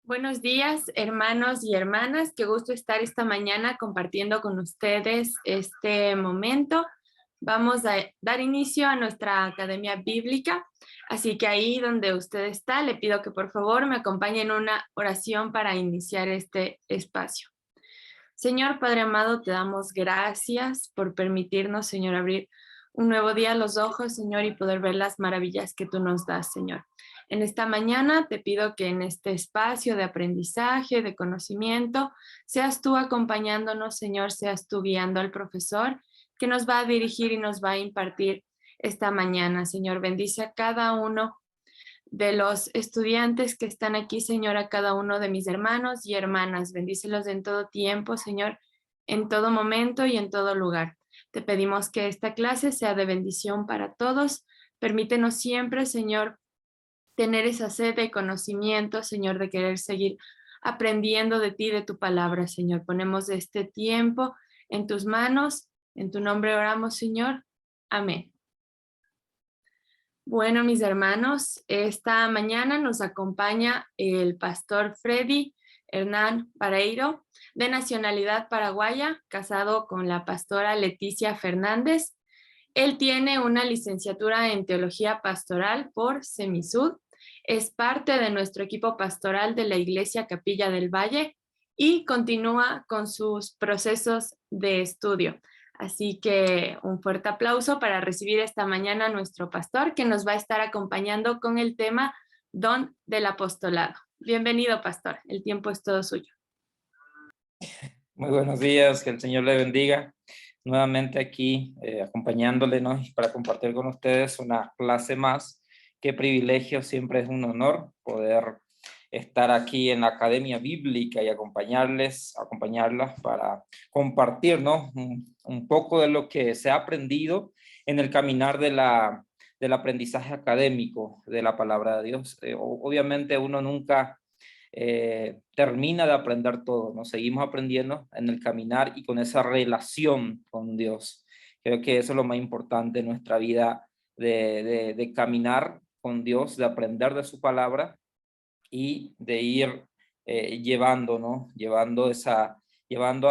Buenos días, hermanos y hermanas. Qué gusto estar esta mañana compartiendo con ustedes este momento. Vamos a dar inicio a nuestra Academia Bíblica. Así que ahí donde usted está, le pido que por favor me acompañe en una oración para iniciar este espacio. Señor Padre amado, te damos gracias por permitirnos, Señor, abrir un nuevo día a los ojos, Señor, y poder ver las maravillas que tú nos das, Señor. En esta mañana te pido que en este espacio de aprendizaje, de conocimiento, seas tú acompañándonos, Señor, seas tú guiando al profesor que nos va a dirigir y nos va a impartir esta mañana. Señor, bendice a cada uno de los estudiantes que están aquí, Señor, a cada uno de mis hermanos y hermanas. Bendícelos en todo tiempo, Señor, en todo momento y en todo lugar. Te pedimos que esta clase sea de bendición para todos. Permítenos siempre, Señor, tener esa sed de conocimiento, Señor, de querer seguir aprendiendo de ti, de tu palabra, Señor. Ponemos este tiempo en tus manos. En tu nombre oramos, Señor. Amén. Bueno, mis hermanos, esta mañana nos acompaña el pastor Freddy Hernán Pareiro, de nacionalidad paraguaya, casado con la pastora Leticia Fernández. Él tiene una licenciatura en Teología Pastoral por Semisud, es parte de nuestro equipo pastoral de la Iglesia Capilla del Valle y continúa con sus procesos de estudio. Así que un fuerte aplauso para recibir esta mañana a nuestro pastor que nos va a estar acompañando con el tema Don del Apostolado. Bienvenido, pastor. El tiempo es todo suyo. Muy buenos días, que el Señor le bendiga. Nuevamente aquí acompañándole, ¿no? Para compartir con ustedes una clase más. Qué privilegio, siempre es un honor poder estar aquí en la Academia Bíblica y acompañarlas para compartir, ¿no? un poco de lo que se ha aprendido en el caminar del aprendizaje académico de la palabra de Dios. Obviamente uno nunca termina de aprender todo, ¿no? Seguimos aprendiendo en el caminar y con esa relación con Dios. Creo que eso es lo más importante en nuestra vida, de caminar con Dios, de aprender de su palabra y de ir llevando, ¿no? Llevando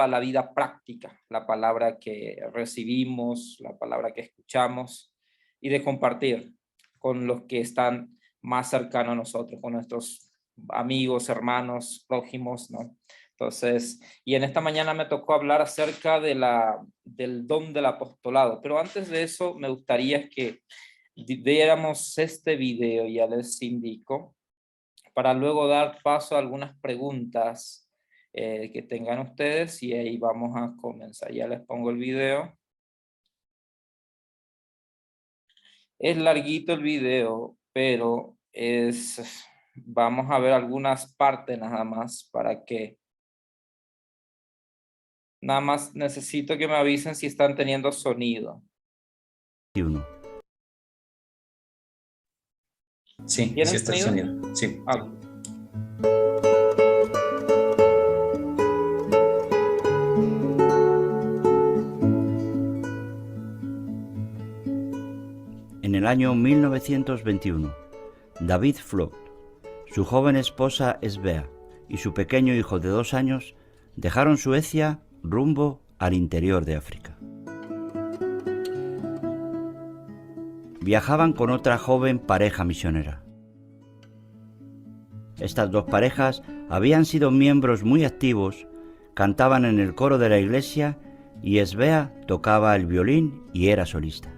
a la vida práctica la palabra que recibimos, la palabra que escuchamos, y de compartir con los que están más cercanos a nosotros, con nuestros amigos, hermanos, prójimos, ¿no? Entonces, y en esta mañana me tocó hablar acerca del don del apostolado, pero antes de eso me gustaría que viéramos este video, ya les indico, para luego dar paso a algunas preguntas que tengan ustedes, y ahí vamos a comenzar. Ya les pongo el video. Es larguito el video, pero vamos a ver algunas partes nada más para que... Nada más necesito que me avisen si están teniendo sonido. Sí, sí está el sonido. Sí. Ah. En el año 1921, David Flood, su joven esposa Svea y su pequeño hijo de 2 años dejaron Suecia rumbo al interior de África. Viajaban con otra joven pareja misionera. Estas 2 parejas habían sido miembros muy activos, cantaban en el coro de la iglesia y Svea tocaba el violín y era solista.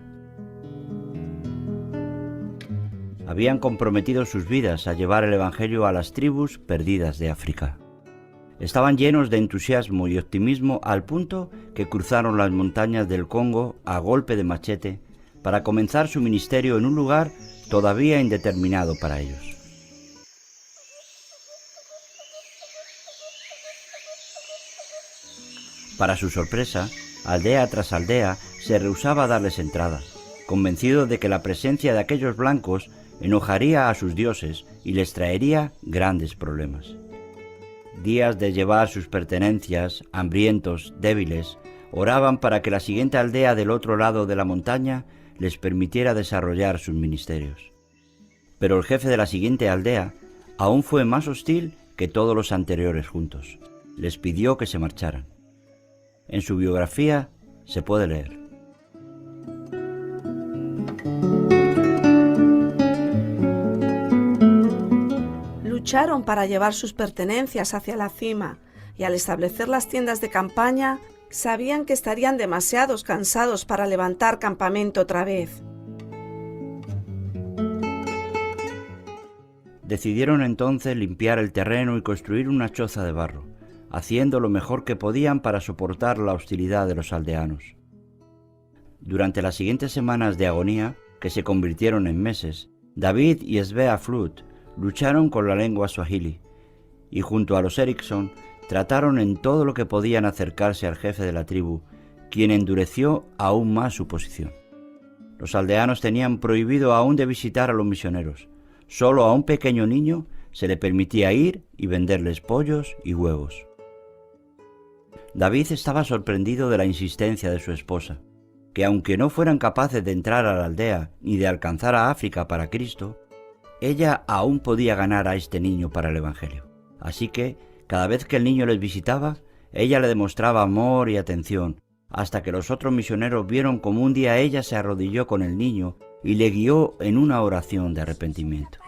Habían comprometido sus vidas a llevar el evangelio a las tribus perdidas de África. Estaban llenos de entusiasmo y optimismo al punto que cruzaron las montañas del Congo a golpe de machete para comenzar su ministerio en un lugar todavía indeterminado para ellos. Para su sorpresa, aldea tras aldea se rehusaba a darles entrada, convencido de que la presencia de aquellos blancos enojaría a sus dioses y les traería grandes problemas. Días de llevar sus pertenencias, hambrientos, débiles, oraban para que la siguiente aldea del otro lado de la montaña les permitiera desarrollar sus ministerios. Pero el jefe de la siguiente aldea aún fue más hostil que todos los anteriores juntos. Les pidió que se marcharan. En su biografía se puede leer: lucharon para llevar sus pertenencias hacia la cima y al establecer las tiendas de campaña sabían que estarían demasiados cansados para levantar campamento otra vez. Decidieron entonces limpiar el terreno y construir una choza de barro, haciendo lo mejor que podían para soportar la hostilidad de los aldeanos. Durante las siguientes semanas de agonía, que se convirtieron en meses, David y Svea Flood lucharon con la lengua suajili y junto a los Eriksson trataron en todo lo que podían acercarse al jefe de la tribu, quien endureció aún más su posición. Los aldeanos tenían prohibido aún de visitar a los misioneros. Solo a un pequeño niño se le permitía ir y venderles pollos y huevos. David estaba sorprendido de la insistencia de su esposa, que aunque no fueran capaces de entrar a la aldea ni de alcanzar a África para Cristo, ella aún podía ganar a este niño para el Evangelio. Así que, cada vez que el niño les visitaba, ella le demostraba amor y atención, hasta que los otros misioneros vieron cómo un día ella se arrodilló con el niño y le guió en una oración de arrepentimiento.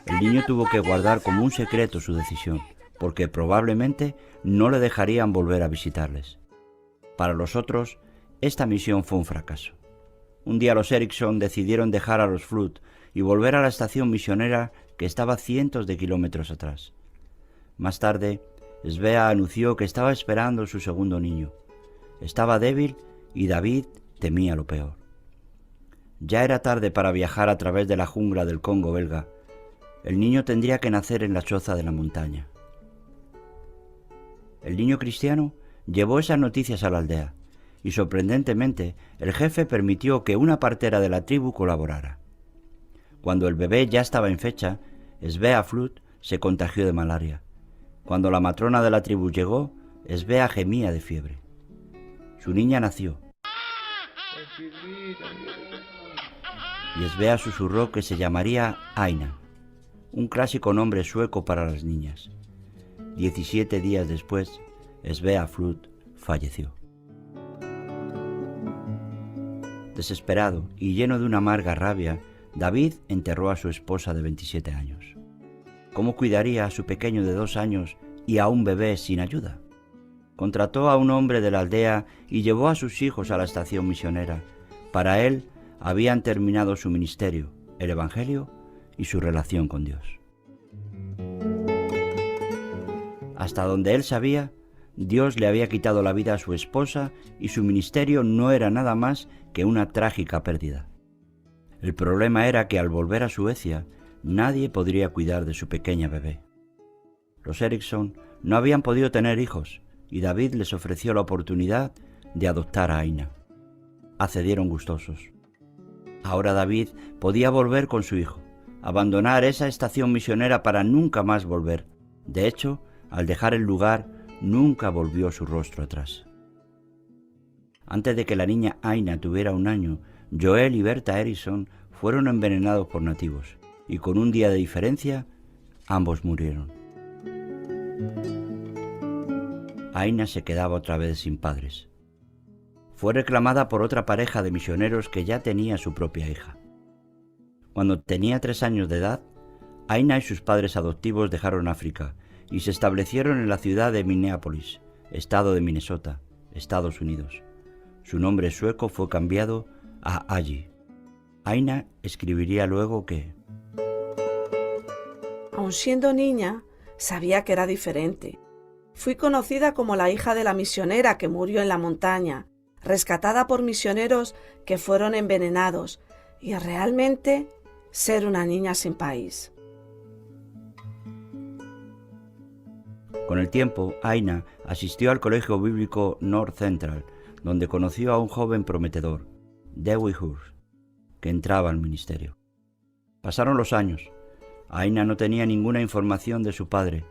El niño tuvo que guardar como un secreto su decisión, porque probablemente no le dejarían volver a visitarles. Para los otros, esta misión fue un fracaso. Un día los Eriksson decidieron dejar a los Flood y volver a la estación misionera que estaba cientos de kilómetros atrás. Más tarde, Svea anunció que estaba esperando su segundo niño. Estaba débil y David temía lo peor. Ya era tarde para viajar a través de la jungla del Congo belga. El niño tendría que nacer en la choza de la montaña. El niño cristiano llevó esas noticias a la aldea y sorprendentemente el jefe permitió que una partera de la tribu colaborara. Cuando el bebé ya estaba en fecha, Svea Flood se contagió de malaria. Cuando la matrona de la tribu llegó, Svea gemía de fiebre. Su niña nació. Y Svea susurró que se llamaría Aina, un clásico nombre sueco para las niñas. 17 días después, Svea Flood falleció. Desesperado y lleno de una amarga rabia, David enterró a su esposa de 27 años. ¿Cómo cuidaría a su pequeño de 2 años y a un bebé sin ayuda? Contrató a un hombre de la aldea y llevó a sus hijos a la estación misionera. Para él habían terminado su ministerio, el Evangelio y su relación con Dios. Hasta donde él sabía, Dios le había quitado la vida a su esposa y su ministerio no era nada más que una trágica pérdida. El problema era que al volver a Suecia, nadie podría cuidar de su pequeña bebé. Los Eriksson no habían podido tener hijos y David les ofreció la oportunidad de adoptar a Aina. Accedieron gustosos. Ahora David podía volver con su hijo, abandonar esa estación misionera para nunca más volver. De hecho, al dejar el lugar, nunca volvió su rostro atrás. Antes de que la niña Aina tuviera 1 año, Joel y Berta Eriksson fueron envenenados por nativos, y con un día de diferencia, ambos murieron. Aina se quedaba otra vez sin padres. Fue reclamada por otra pareja de misioneros que ya tenía su propia hija. Cuando tenía 3 años de edad, Aina y sus padres adoptivos dejaron África y se establecieron en la ciudad de Minneapolis, estado de Minnesota, Estados Unidos. Su nombre sueco fue cambiado a Alli. Aina escribiría luego que: aun siendo niña, sabía que era diferente. Fui conocida como la hija de la misionera que murió en la montaña, rescatada por misioneros que fueron envenenados, y realmente ser una niña sin país. Con el tiempo, Aina asistió al colegio bíblico North Central, donde conoció a un joven prometedor, Dewey Hurst, que entraba al ministerio. Pasaron los años. Aina no tenía ninguna información de su padre,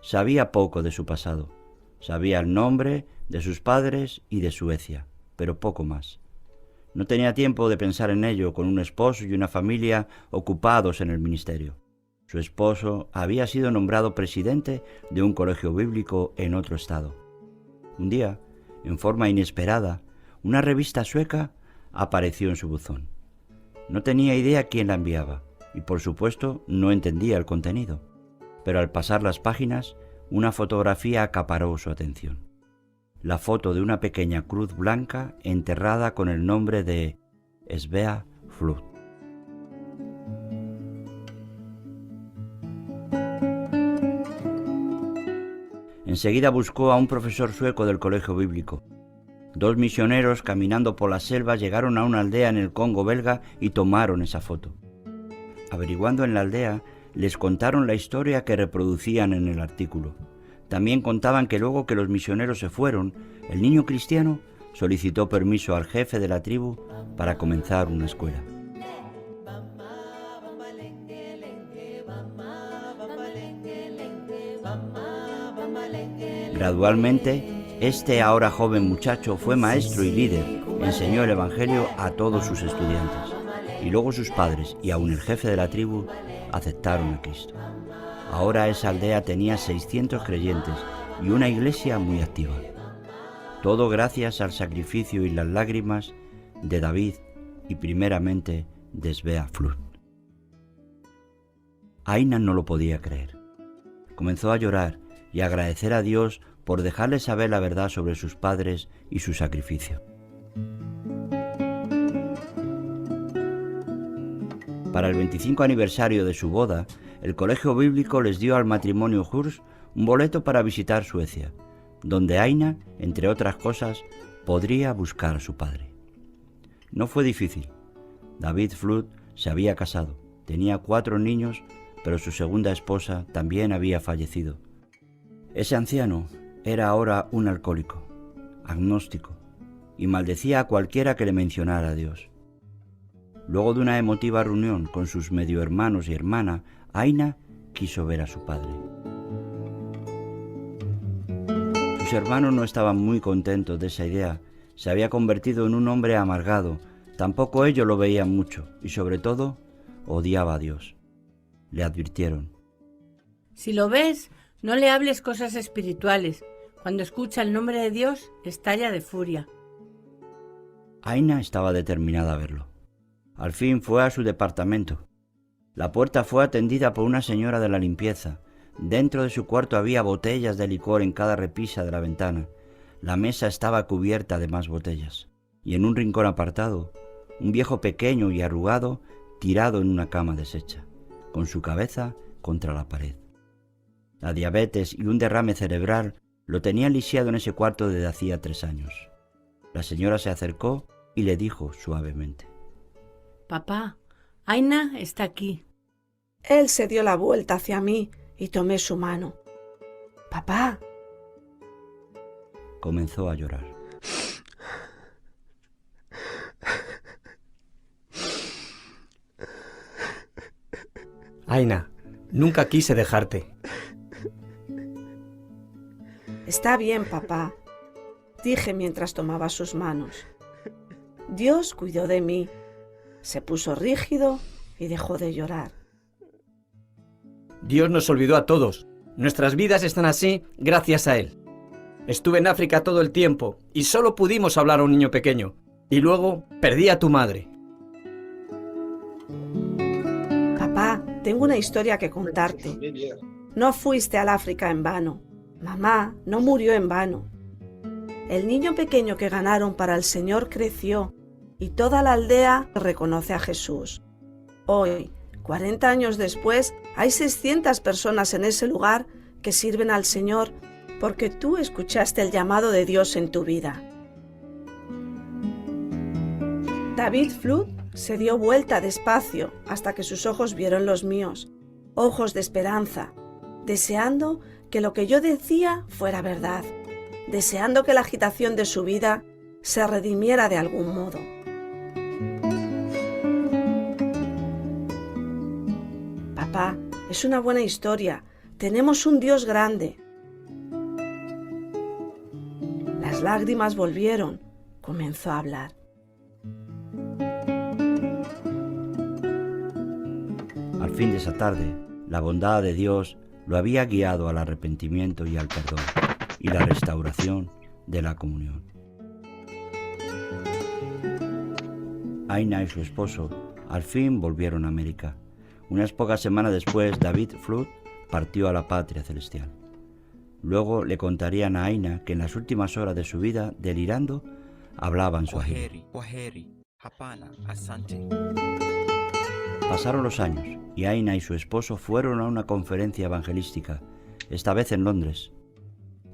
sabía poco de su pasado, sabía el nombre de sus padres y de Suecia, pero poco más. No tenía tiempo de pensar en ello, con un esposo y una familia ocupados en el ministerio. Su esposo había sido nombrado presidente de un colegio bíblico en otro estado. Un día, en forma inesperada, una revista sueca apareció en su buzón. No tenía idea quién la enviaba y, por supuesto, no entendía el contenido. Pero al pasar las páginas, una fotografía acaparó su atención. La foto de una pequeña cruz blanca enterrada con el nombre de Svea Flood. Enseguida buscó a un profesor sueco del colegio bíblico. 2 misioneros caminando por la selva llegaron a una aldea en el Congo belga y tomaron esa foto. Averiguando en la aldea, les contaron la historia que reproducían en el artículo. También contaban que luego que los misioneros se fueron, el niño cristiano solicitó permiso al jefe de la tribu para comenzar una escuela. Gradualmente, este ahora joven muchacho fue maestro y líder, enseñó el Evangelio a todos sus estudiantes, y luego sus padres y aun el jefe de la tribu aceptaron a Cristo. Ahora esa aldea tenía 600 creyentes y una iglesia muy activa. Todo gracias al sacrificio y las lágrimas de David y primeramente de Svea Flood. Aina no lo podía creer. Comenzó a llorar y a agradecer a Dios por dejarle saber la verdad sobre sus padres y su sacrificio. Para el 25 aniversario de su boda, el colegio bíblico les dio al matrimonio Hurs un boleto para visitar Suecia, donde Aina, entre otras cosas, podría buscar a su padre. No fue difícil. David Flood se había casado, tenía 4 niños, pero su segunda esposa también había fallecido. Ese anciano era ahora un alcohólico, agnóstico, y maldecía a cualquiera que le mencionara a Dios. Luego de una emotiva reunión con sus medio hermanos y hermana, Aina quiso ver a su padre. Sus hermanos no estaban muy contentos de esa idea. Se había convertido en un hombre amargado. Tampoco ellos lo veían mucho y, sobre todo, odiaba a Dios. Le advirtieron: si lo ves, no le hables cosas espirituales. Cuando escucha el nombre de Dios, estalla de furia. Aina estaba determinada a verlo. Al fin fue a su departamento. La puerta fue atendida por una señora de la limpieza. Dentro de su cuarto había botellas de licor en cada repisa de la ventana. La mesa estaba cubierta de más botellas. Y en un rincón apartado, un viejo pequeño y arrugado tirado en una cama deshecha, con su cabeza contra la pared. La diabetes y un derrame cerebral lo tenían lisiado en ese cuarto desde hacía 3 años. La señora se acercó y le dijo suavemente: Papá, Aina está aquí. Él se dio la vuelta hacia mí y tomé su mano. Papá. Comenzó a llorar. Aina, nunca quise dejarte. Está bien, papá, dije mientras tomaba sus manos. Dios cuidó de mí. Se puso rígido y dejó de llorar. Dios nos olvidó a todos. Nuestras vidas están así gracias a Él. Estuve en África todo el tiempo y solo pudimos hablar a un niño pequeño. Y luego perdí a tu madre. Papá, tengo una historia que contarte. No fuiste al África en vano. Mamá no murió en vano. El niño pequeño que ganaron para el Señor creció y toda la aldea reconoce a Jesús. Hoy, 40 años después, hay 600 personas en ese lugar que sirven al Señor porque tú escuchaste el llamado de Dios en tu vida. David Flood se dio vuelta despacio hasta que sus ojos vieron los míos, ojos de esperanza, deseando que lo que yo decía fuera verdad, deseando que la agitación de su vida se redimiera de algún modo. Papá, es una buena historia. Tenemos un Dios grande. Las lágrimas volvieron. Comenzó a hablar. fin de esa tarde, la bondad de Dios lo había guiado al arrepentimiento y al perdón, y la restauración de la comunión. Aina y su esposo al fin volvieron a América. Unas pocas semanas después, David Flood partió a la patria celestial. Luego le contarían a Aina que en las últimas horas de su vida, delirando, hablaba en suajili. Pasaron los años y Aina y su esposo fueron a una conferencia evangelística, esta vez en Londres.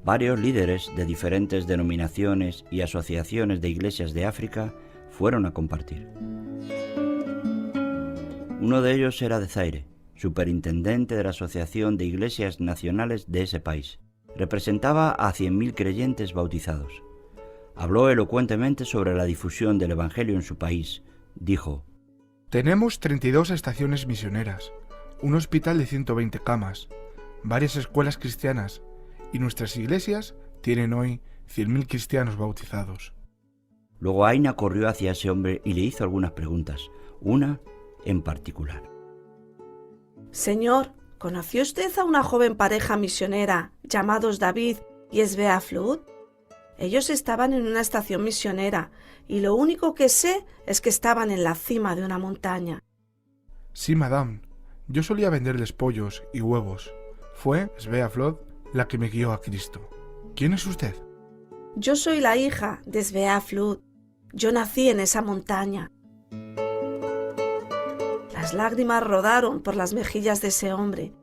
Varios líderes de diferentes denominaciones y asociaciones de iglesias de África fueron a compartir. Uno de ellos era de Zaire, superintendente de la Asociación de Iglesias Nacionales de ese país. Representaba a 100.000 creyentes bautizados. Habló elocuentemente sobre la difusión del Evangelio en su país. Dijo: tenemos 32 estaciones misioneras, un hospital de 120 camas, varias escuelas cristianas, y nuestras iglesias tienen hoy 100.000 cristianos bautizados. Luego Aina corrió hacia ese hombre y le hizo algunas preguntas, una en particular. Señor, ¿conoció usted a una joven pareja misionera llamados David y Svea Flood? Ellos estaban en una estación misionera y lo único que sé es que estaban en la cima de una montaña. Sí, madame. Yo solía venderles pollos y huevos. Fue Svea Flood la que me guió a Cristo. ¿Quién es usted? Yo soy la hija de Svea Flood. Yo nací en esa montaña. Las lágrimas rodaron por las mejillas de ese hombre.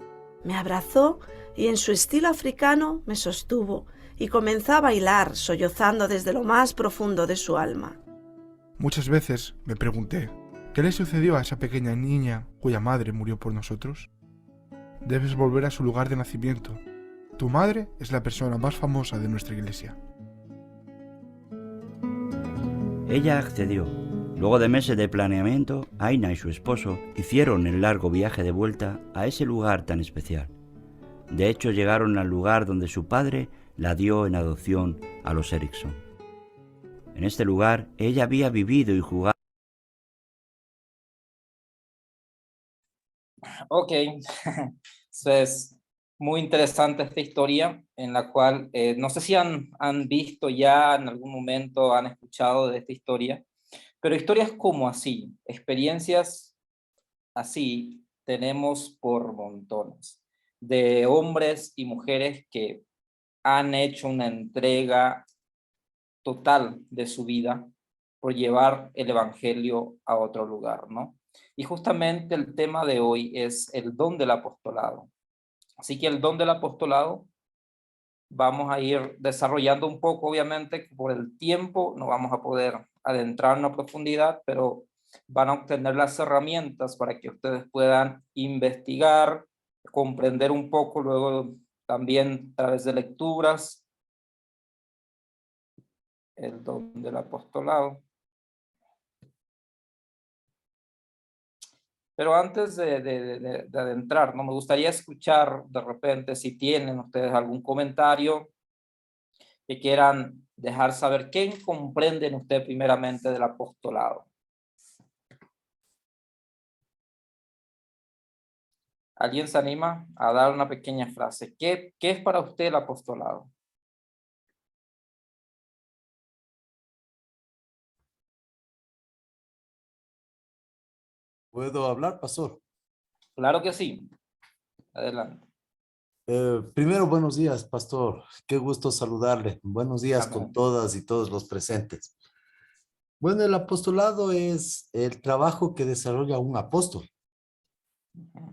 Me abrazó y en su estilo africano me sostuvo y comenzó a bailar, sollozando desde lo más profundo de su alma. Muchas veces me pregunté, ¿qué le sucedió a esa pequeña niña cuya madre murió por nosotros? Debes volver a su lugar de nacimiento. Tu madre es la persona más famosa de nuestra iglesia. Ella accedió. Luego de meses de planeamiento, Aina y su esposo hicieron el largo viaje de vuelta a ese lugar tan especial. De hecho, llegaron al lugar donde su padre la dio en adopción a los Erickson. En este lugar, ella había vivido y jugado. Ok, eso es muy interesante esta historia en la cual no sé si han visto ya en algún momento, han escuchado de esta historia, pero historias como así, experiencias así, tenemos por montones de hombres y mujeres que han hecho una entrega total de su vida por llevar el evangelio a otro lugar, ¿no? Y justamente el tema de hoy es el don del apostolado. Así que el don del apostolado vamos a ir desarrollando un poco, obviamente, por el tiempo no vamos a poder adentrarnos a profundidad, pero van a obtener las herramientas para que ustedes puedan investigar, comprender un poco, luego también a través de lecturas, el don del apostolado. Pero antes de adentrar, ¿no? Me gustaría escuchar de repente si tienen ustedes algún comentario que quieran dejar saber. ¿Qué comprenden ustedes primeramente del apostolado? ¿Alguien se anima a dar una pequeña frase? ¿Qué es para usted el apostolado? ¿Puedo hablar, pastor? Claro que sí. Adelante. Primero, buenos días, pastor. Qué gusto saludarle. Buenos días con todas y todos los presentes. Bueno, el apostolado es el trabajo que desarrolla un apóstol.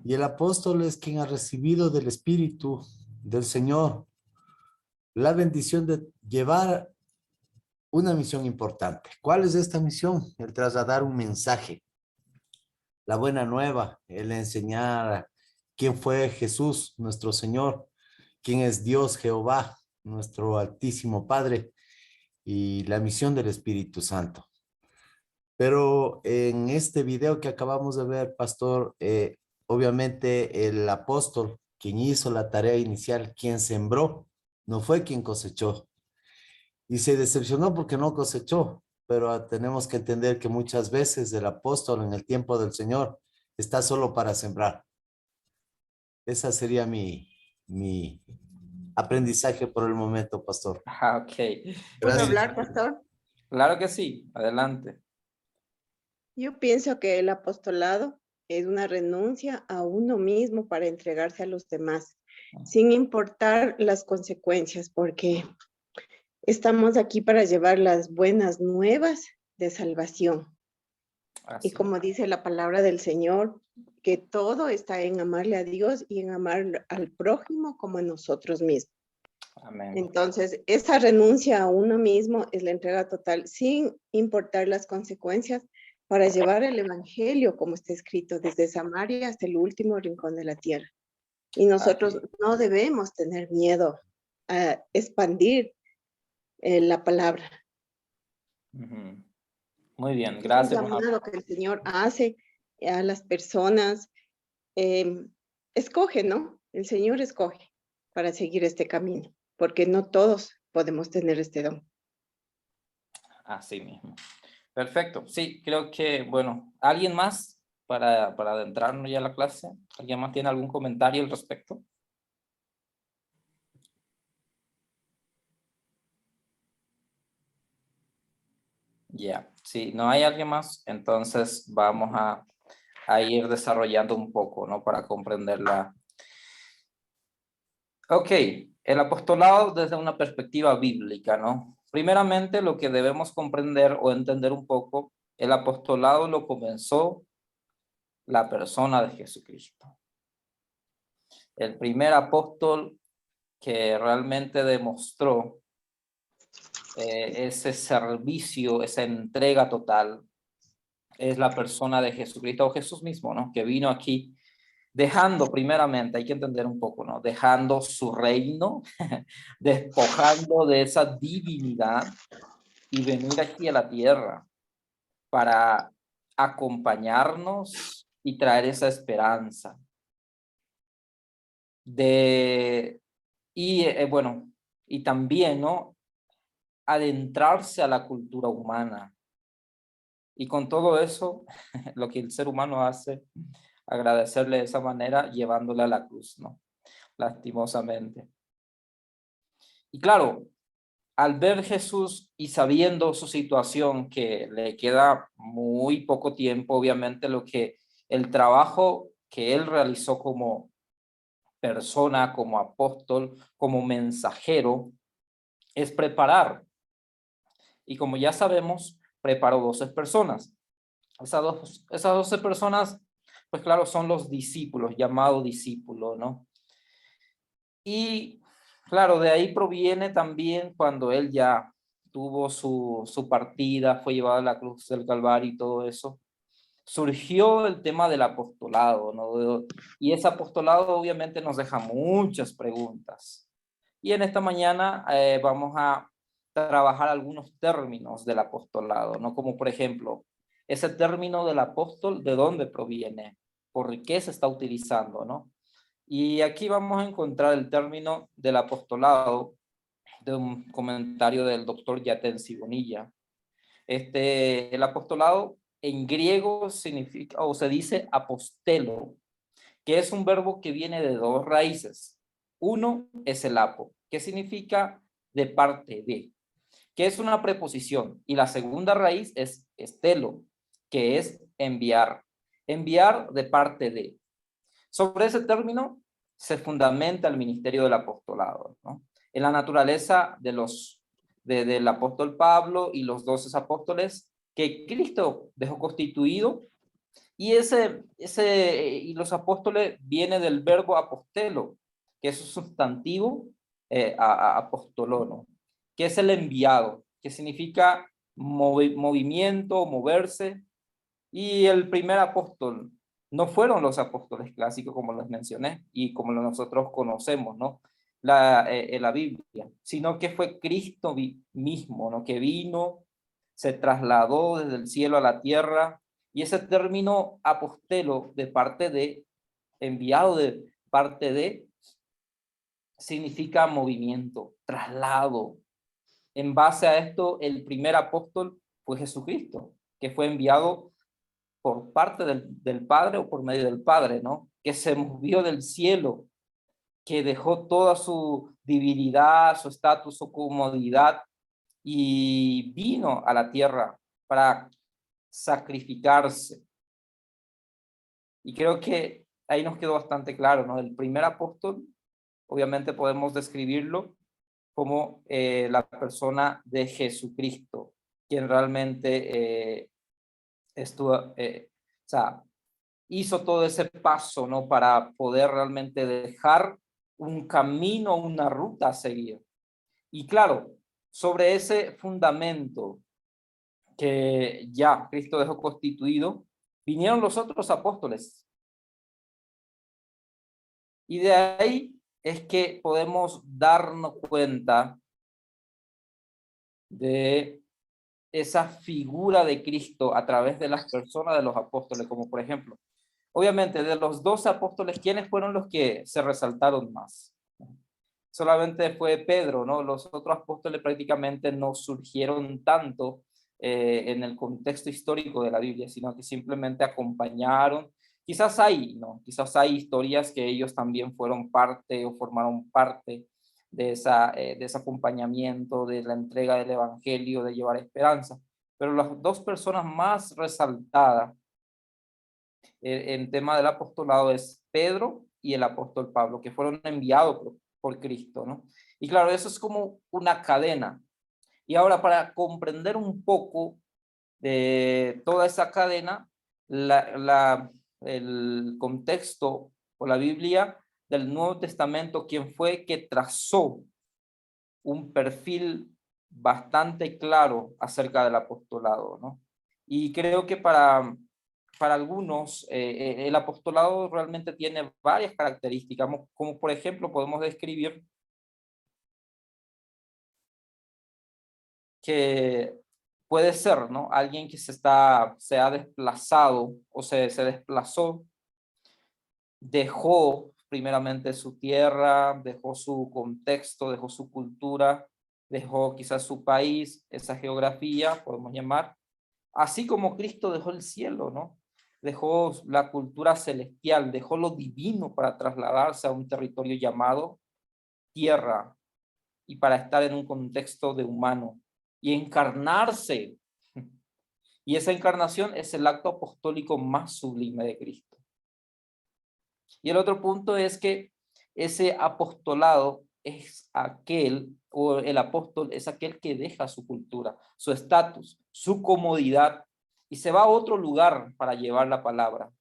Y el apóstol es quien ha recibido del Espíritu del Señor la bendición de llevar una misión importante. ¿Cuál es esta misión? El trasladar un mensaje. La buena nueva, el enseñar quién fue Jesús, nuestro Señor, quién es Dios Jehová, nuestro Altísimo Padre, y la misión del Espíritu Santo. Pero en este video que acabamos de ver, pastor, obviamente el apóstol, quien hizo la tarea inicial, quien sembró, no fue quien cosechó. Y se decepcionó porque no cosechó. Pero tenemos que entender que muchas veces el apóstol en el tiempo del Señor está solo para sembrar. Esa sería mi aprendizaje por el momento, pastor. Ok. ¿Puedo Gracias. hablar, pastor? Claro que sí, adelante. Yo pienso que el apostolado es una renuncia a uno mismo para entregarse a los demás, sin importar las consecuencias, porque estamos aquí para llevar las buenas nuevas de salvación. Así. Y como dice la palabra del Señor, que todo está en amarle a Dios y en amar al prójimo como a nosotros mismos. Amén. Entonces, esa renuncia a uno mismo es la entrega total, sin importar las consecuencias, para llevar el evangelio, como está escrito, desde Samaria hasta el último rincón de la tierra. Y nosotros no debemos tener miedo a expandir la palabra. Muy bien, Es gracias. un llamado que el Señor hace a las personas. Escoge, ¿no? El Señor escoge para seguir este camino, porque no todos podemos tener este don. Así mismo. Perfecto. Sí, creo que, bueno, ¿alguien más para adentrarnos ya a la clase? ¿Alguien más tiene algún comentario al respecto? Ya, si no hay alguien más, entonces vamos a ir desarrollando un poco, ¿no? Para comprenderla. Ok, el apostolado desde una perspectiva bíblica, ¿no? Primeramente, lo que debemos comprender o entender un poco, el apostolado lo comenzó la persona de Jesucristo. El primer apóstol que realmente demostró ese servicio, esa entrega total, es la persona de Jesucristo, o Jesús mismo, ¿no? Que vino aquí dejando, primeramente, hay que entender un poco, ¿no? Dejando su reino, despojando de esa divinidad y venir aquí a la tierra para acompañarnos y traer esa esperanza. Bueno, y también, ¿no? Adentrarse a la cultura humana. Y con todo eso, lo que el ser humano hace, agradecerle de esa manera, llevándole a la cruz, ¿no? Lastimosamente. Y claro, al ver Jesús y sabiendo su situación, que le queda muy poco tiempo, obviamente, el trabajo que él realizó como persona, como apóstol, como mensajero, es preparar. Y como ya sabemos, preparó 12 personas. Esas 12 personas, pues claro, son los discípulos, llamados discípulos, ¿no? Y claro, de ahí proviene también cuando él ya tuvo su partida, fue llevado a la cruz del Calvario y todo eso, surgió el tema del apostolado, ¿no? Y ese apostolado obviamente nos deja muchas preguntas. Y en esta mañana vamos a trabajar algunos términos del apostolado, ¿no? Como por ejemplo, ese término del apóstol, ¿de dónde proviene? ¿Por qué se está utilizando, no? Y aquí vamos a encontrar el término del apostolado de un comentario del doctor Yatensi Bonilla. El apostolado en griego significa, o se dice apostelo, que es un verbo que viene de dos raíces. Uno es el apo, que significa de parte de, que es una preposición. Y la segunda raíz es estelo, que es enviar. Enviar de parte de. Sobre ese término se fundamenta el ministerio del apostolado, ¿no? En la naturaleza del apóstol Pablo y los 12 apóstoles que Cristo dejó constituido, y los apóstoles viene del verbo apostelo, que es un sustantivo apostolono, que es el enviado, que significa movimiento, moverse. Y el primer apóstol no fueron los apóstoles clásicos, como les mencioné, y como nosotros conocemos, ¿no? La Biblia, sino que fue Cristo mismo, ¿no? Que vino, se trasladó desde el cielo a la tierra, y ese término apostelo de parte de, enviado de parte de, significa movimiento, traslado. En base a esto, el primer apóstol fue Jesucristo, que fue enviado por parte del Padre o por medio del Padre, ¿no? que se movió del cielo, que dejó toda su divinidad, su estatus, su comodidad y vino a la tierra para sacrificarse. Y creo que ahí nos quedó bastante claro, ¿no? El primer apóstol, obviamente podemos describirlo como la persona de Jesucristo, quien realmente hizo todo ese paso, ¿no? Para poder realmente dejar un camino, una ruta a seguir. Y claro, sobre ese fundamento que ya Cristo dejó constituido, vinieron los otros apóstoles. Y de ahí es que podemos darnos cuenta de esa figura de Cristo a través de las personas de los apóstoles, como por ejemplo, obviamente de los 12 apóstoles, ¿quiénes fueron los que se resaltaron más? Solamente fue Pedro, ¿no? Los otros apóstoles prácticamente no surgieron tanto en el contexto histórico de la Biblia, sino que simplemente acompañaron. Quizás hay historias que ellos también fueron parte o formaron parte de ese acompañamiento, de la entrega del evangelio, de llevar esperanza. Pero las dos personas más resaltadas en tema del apostolado es Pedro y el apóstol Pablo, que fueron enviados por Cristo, ¿no? Y claro, eso es como una cadena. Y ahora, para comprender un poco de toda esa cadena, el contexto o la Biblia del Nuevo Testamento, quien fue que trazó un perfil bastante claro acerca del apostolado, ¿no? Y creo que para algunos el apostolado realmente tiene varias características, como por ejemplo podemos describir que puede ser, ¿no? Alguien que se ha desplazado o se desplazó, dejó primeramente su tierra, dejó su contexto, dejó su cultura, dejó quizás su país, esa geografía, podemos llamar, así como Cristo dejó el cielo, ¿no? Dejó la cultura celestial, dejó lo divino para trasladarse a un territorio llamado tierra y para estar en un contexto de humano y encarnarse. Y esa encarnación es el acto apostólico más sublime de Cristo. Y el otro punto es que ese apostolado es aquel, o el apóstol es aquel que deja su cultura, su estatus, su comodidad y se va a otro lugar para llevar la palabra.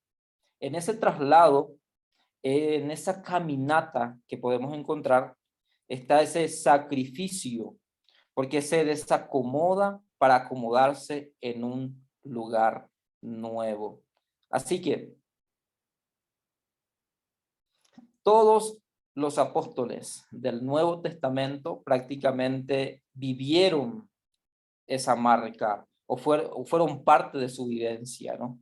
En ese traslado, en esa caminata que podemos encontrar, está ese sacrificio, porque se desacomoda para acomodarse en un lugar nuevo. Así que todos los apóstoles del Nuevo Testamento prácticamente vivieron esa marca o fueron parte de su vivencia, ¿no?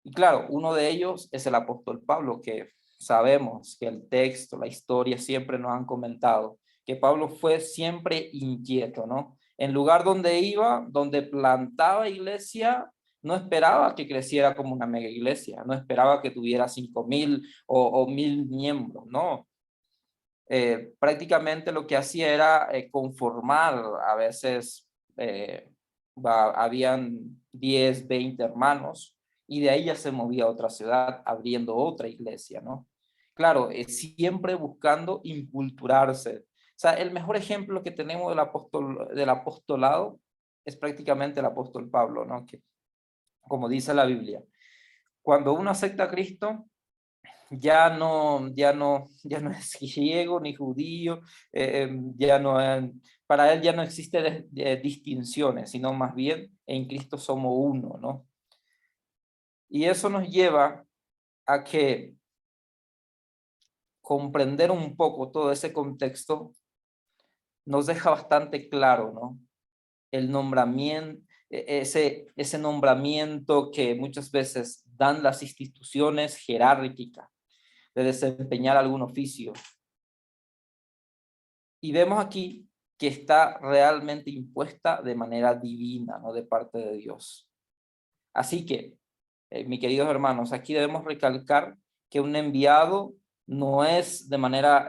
Y claro, uno de ellos es el apóstol Pablo, que sabemos que el texto, la historia siempre nos han comentado que Pablo fue siempre inquieto, ¿no? En lugar donde iba, donde plantaba iglesia, no esperaba que creciera como una mega iglesia, no esperaba que tuviera 5,000 o 1,000 miembros, no. Prácticamente lo que hacía era conformar, a veces habían 10, 20 hermanos, y de ahí ya se movía a otra ciudad, abriendo otra iglesia, ¿no? Claro, siempre buscando inculturarse. O sea, el mejor ejemplo que tenemos del apostolado es prácticamente el apóstol Pablo, ¿no? Que, como dice la Biblia, cuando uno acepta a Cristo, ya no es griego ni judío, para él ya no existe distinciones, sino más bien en Cristo somos uno, ¿no? Y eso nos lleva a que comprender un poco todo ese contexto nos deja bastante claro, ¿no? El nombramiento, ese nombramiento que muchas veces dan las instituciones jerárquicas de desempeñar algún oficio. Y vemos aquí que está realmente impuesta de manera divina, ¿no? De parte de Dios. Así que, mis queridos hermanos, aquí debemos recalcar que un enviado no es de manera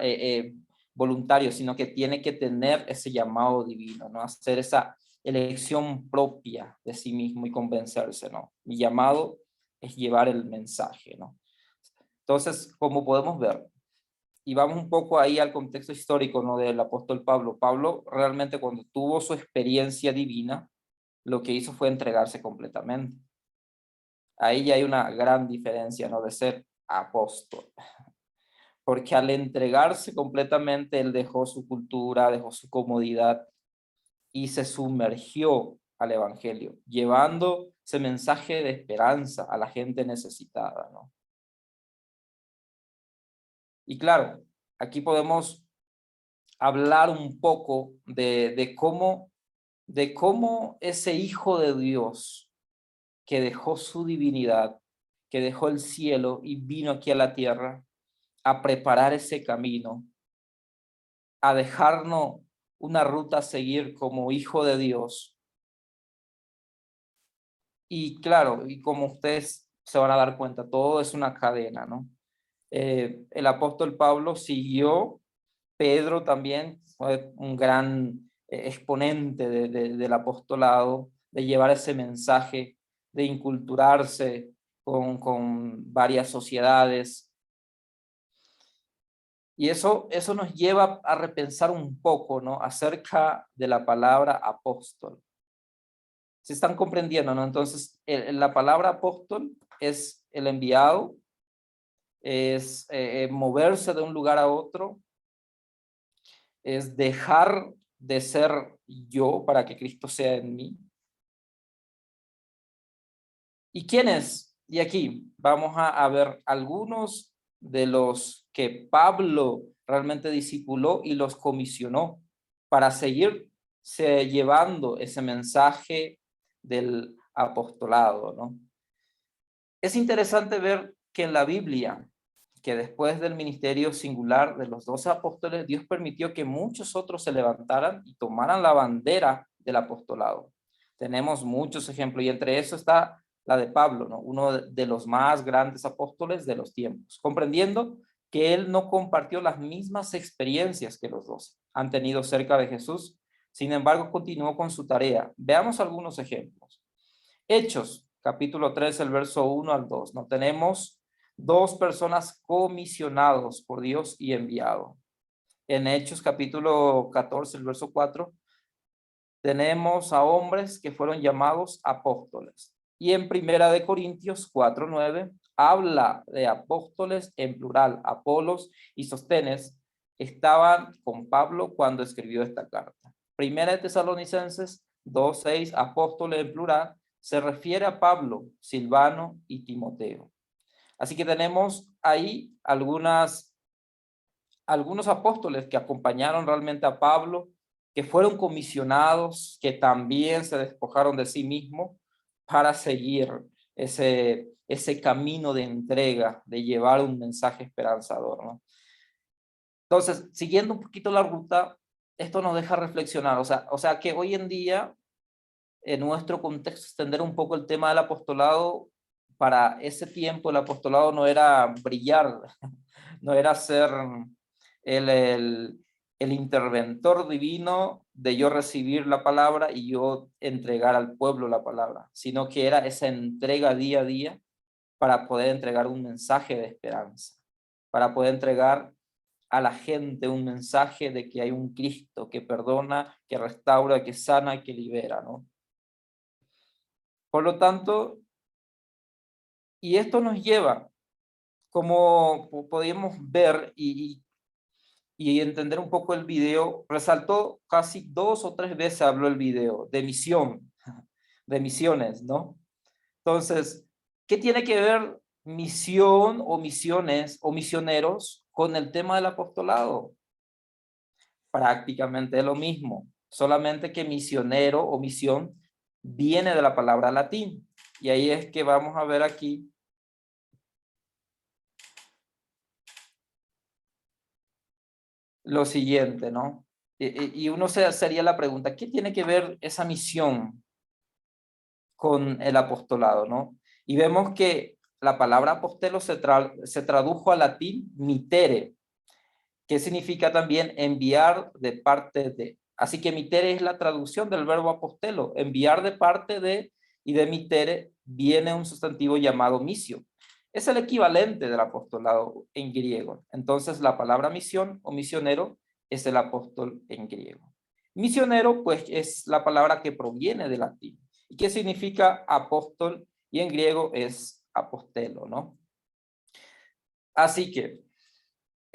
voluntaria, sino que tiene que tener ese llamado divino, ¿no? Hacer esa elección propia de sí mismo y convencerse, ¿no? Mi llamado es llevar el mensaje, ¿no? Entonces, como podemos ver, y vamos un poco ahí al contexto histórico, ¿no? Del apóstol Pablo. Pablo realmente cuando tuvo su experiencia divina, lo que hizo fue entregarse completamente. Ahí ya hay una gran diferencia, ¿no? De ser apóstol. Porque al entregarse completamente, él dejó su cultura, dejó su comodidad y se sumergió al evangelio, llevando ese mensaje de esperanza a la gente necesitada, ¿no? Y claro, aquí podemos hablar un poco de cómo ese Hijo de Dios que dejó su divinidad, que dejó el cielo y vino aquí a la tierra a preparar ese camino, a dejarnos una ruta a seguir como Hijo de Dios. Y claro, y como ustedes se van a dar cuenta, todo es una cadena, ¿no? El apóstol Pablo siguió, Pedro también fue un gran exponente del apostolado, de llevar ese mensaje, de inculturarse con varias sociedades. Y eso nos lleva a repensar un poco, ¿no? Acerca de la palabra apóstol. ¿Se están comprendiendo, no? Entonces, la palabra apóstol es el enviado, es moverse de un lugar a otro, es dejar de ser yo para que Cristo sea en mí. ¿Y quién es? Y aquí vamos a ver algunos de los que Pablo realmente discipuló y los comisionó para seguir llevando ese mensaje del apostolado, ¿no? Es interesante ver que en la Biblia, que después del ministerio singular de los 12 apóstoles, Dios permitió que muchos otros se levantaran y tomaran la bandera del apostolado. Tenemos muchos ejemplos y entre eso está la de Pablo, ¿no? Uno de los más grandes apóstoles de los tiempos, comprendiendo que él no compartió las mismas experiencias que los 12 han tenido cerca de Jesús. Sin embargo, continuó con su tarea. Veamos algunos ejemplos. Hechos, capítulo 3, el verso 1 al 2. ¿No? Tenemos dos personas comisionados por Dios y enviados. En Hechos, capítulo 14, el verso 4, tenemos a hombres que fueron llamados apóstoles. Y en Primera de Corintios 4, 9, habla de apóstoles en plural. Apolos y Sóstenes estaban con Pablo cuando escribió esta carta. Primera de Tesalonicenses 2, 6, apóstoles en plural, se refiere a Pablo, Silvano y Timoteo. Así que tenemos ahí algunos apóstoles que acompañaron realmente a Pablo, que fueron comisionados, que también se despojaron de sí mismos para seguir ese camino de entrega, de llevar un mensaje esperanzador, ¿no? Entonces, siguiendo un poquito la ruta, esto nos deja reflexionar, o sea que hoy en día, en nuestro contexto, extender un poco el tema del apostolado. Para ese tiempo el apostolado no era brillar, no era ser el interventor divino de yo recibir la palabra y yo entregar al pueblo la palabra, sino que era esa entrega día a día para poder entregar un mensaje de esperanza, para poder entregar a la gente un mensaje de que hay un Cristo que perdona, que restaura, que sana, que libera, ¿no? Por lo tanto, y esto nos lleva, como podemos ver y entender un poco el video, resaltó casi 2 o 3 veces habló el video de misión, de misiones, ¿no? Entonces, ¿qué tiene que ver misión o misiones o misioneros con el tema del apostolado? Prácticamente lo mismo, solamente que misionero o misión viene de la palabra latín. Y ahí es que vamos a ver aquí lo siguiente, ¿no? Y uno se haría la pregunta, ¿qué tiene que ver esa misión con el apostolado, ¿no? Y vemos que la palabra apostelo se tradujo al latín mitere, que significa también enviar de parte de. Así que mitere es la traducción del verbo apostelo, enviar de parte de, y de mitere viene un sustantivo llamado misio. Es el equivalente del apostolado en griego. Entonces la palabra misión o misionero es el apóstol en griego. Misionero, pues, es la palabra que proviene del latín. ¿Y qué significa apóstol? Y en griego es apostelo, ¿no? Así que,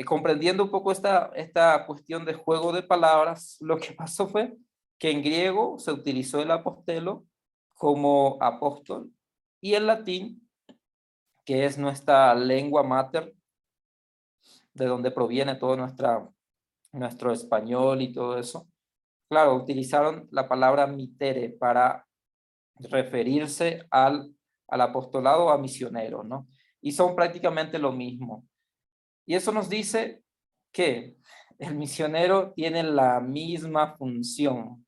comprendiendo un poco esta cuestión de juego de palabras, lo que pasó fue que en griego se utilizó el apostelo como apóstol y en latín, que es nuestra lengua mater, de donde proviene todo nuestro español y todo eso, claro, utilizaron la palabra mitere para referirse al apostolado, a misionero, ¿no? Y son prácticamente lo mismo. Y eso nos dice que el misionero tiene la misma función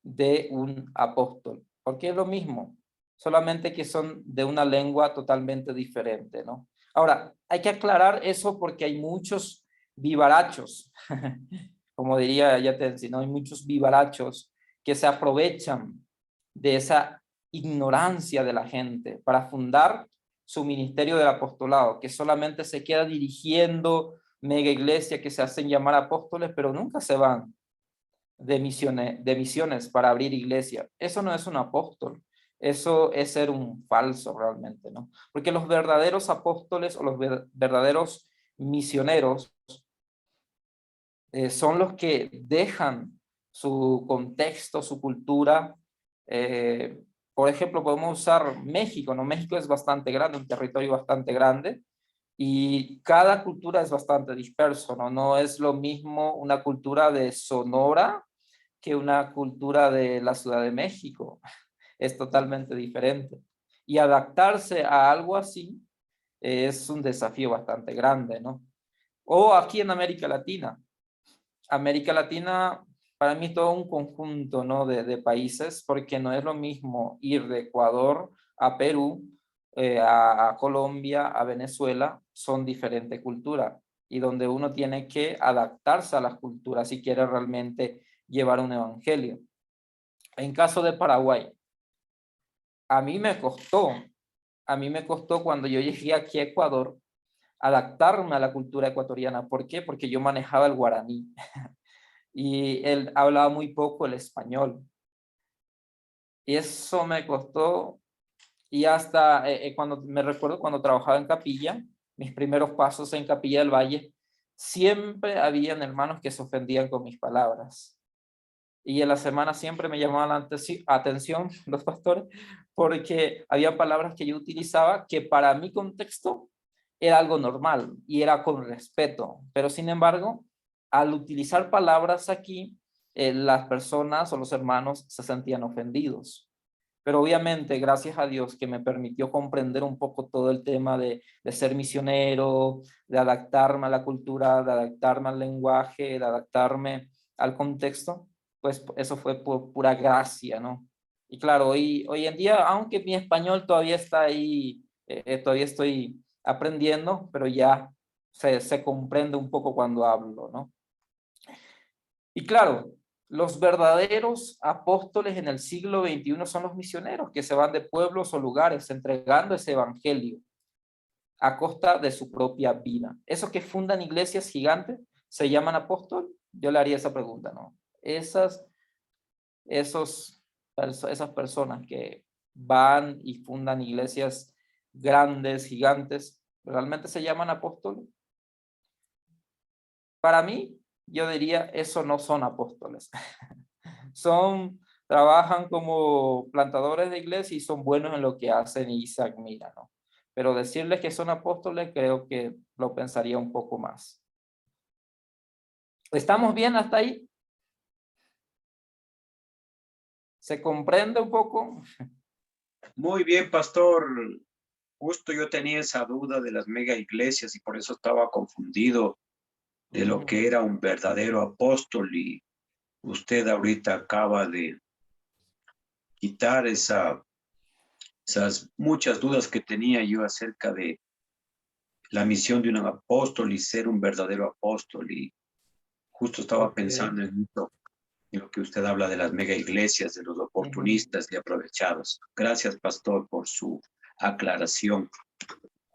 de un apóstol, porque es lo mismo, solamente que son de una lengua totalmente diferente, ¿no? Ahora, hay que aclarar eso porque hay muchos vivarachos, como diría Yatensi, ¿no? Hay muchos vivarachos que se aprovechan de esa ignorancia de la gente para fundar su ministerio del apostolado, que solamente se queda dirigiendo mega iglesias que se hacen llamar apóstoles, pero nunca se van de misiones para abrir iglesia. Eso no es un apóstol, eso es ser un falso realmente, ¿no? Porque los verdaderos apóstoles o los verdaderos misioneros son los que dejan su contexto, su cultura. Por ejemplo, podemos usar México, ¿no? México es bastante grande, un territorio bastante grande, y cada cultura es bastante disperso, ¿no? No es lo mismo una cultura de Sonora que una cultura de la Ciudad de México. Es totalmente diferente. Y adaptarse a algo así es un desafío bastante grande, ¿no? O aquí en América Latina. América Latina, para mí, todo un conjunto, ¿no? de países, porque no es lo mismo ir de Ecuador a Perú, a Colombia, a Venezuela, son diferentes culturas, y donde uno tiene que adaptarse a las culturas si quiere realmente llevar un evangelio. En caso de Paraguay, a mí me costó cuando yo llegué aquí a Ecuador, adaptarme a la cultura ecuatoriana. ¿Por qué? Porque yo manejaba el guaraní. Y él hablaba muy poco el español. Y eso me costó, y hasta cuando me recuerdo cuando trabajaba en capilla, mis primeros pasos en Capilla del Valle, siempre habían hermanos que se ofendían con mis palabras. Y en la semana siempre me llamaban la atención los pastores, porque había palabras que yo utilizaba que para mi contexto era algo normal y era con respeto, pero sin embargo, al utilizar palabras aquí, las personas o los hermanos se sentían ofendidos. Pero obviamente, gracias a Dios que me permitió comprender un poco todo el tema de ser misionero, de adaptarme a la cultura, de adaptarme al lenguaje, de adaptarme al contexto, pues eso fue por pura gracia, ¿no? Y claro, hoy en día, aunque mi español todavía está ahí, todavía estoy aprendiendo, pero ya se comprende un poco cuando hablo, ¿no? Y claro, los verdaderos apóstoles en el siglo XXI son los misioneros que se van de pueblos o lugares entregando ese evangelio a costa de su propia vida. Esos que fundan iglesias gigantes se llaman apóstol. Yo le haría esa pregunta, ¿no? Esas personas que van y fundan iglesias grandes, gigantes, ¿realmente se llaman apóstoles? Para mí, yo diría, eso no son apóstoles. Trabajan como plantadores de iglesia y son buenos en lo que hacen y se admiran, ¿no? Pero decirles que son apóstoles, creo que lo pensaría un poco más. ¿Estamos bien hasta ahí? ¿Se comprende un poco? Muy bien, pastor. Justo yo tenía esa duda de las mega iglesias y por eso estaba confundido de lo que era un verdadero apóstol, y usted ahorita acaba de quitar esas muchas dudas que tenía yo acerca de la misión de un apóstol y ser un verdadero apóstol. Y justo estaba pensando en lo que usted habla de las mega iglesias, de los oportunistas y aprovechados. Gracias, pastor, por su aclaración.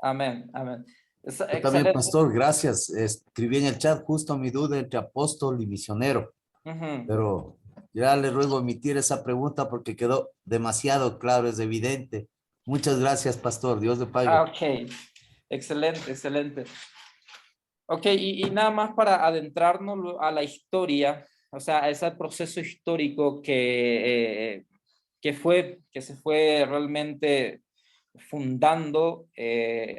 Amén, amén. Yo también, pastor, gracias. Escribí en el chat justo mi duda entre apóstol y misionero, pero ya le ruego emitir esa pregunta porque quedó demasiado claro, es evidente. Muchas gracias, pastor. Dios le pague. Ok, excelente, excelente. Ok, y nada más para adentrarnos a la historia, o sea, a ese proceso histórico que se fue realmente fundando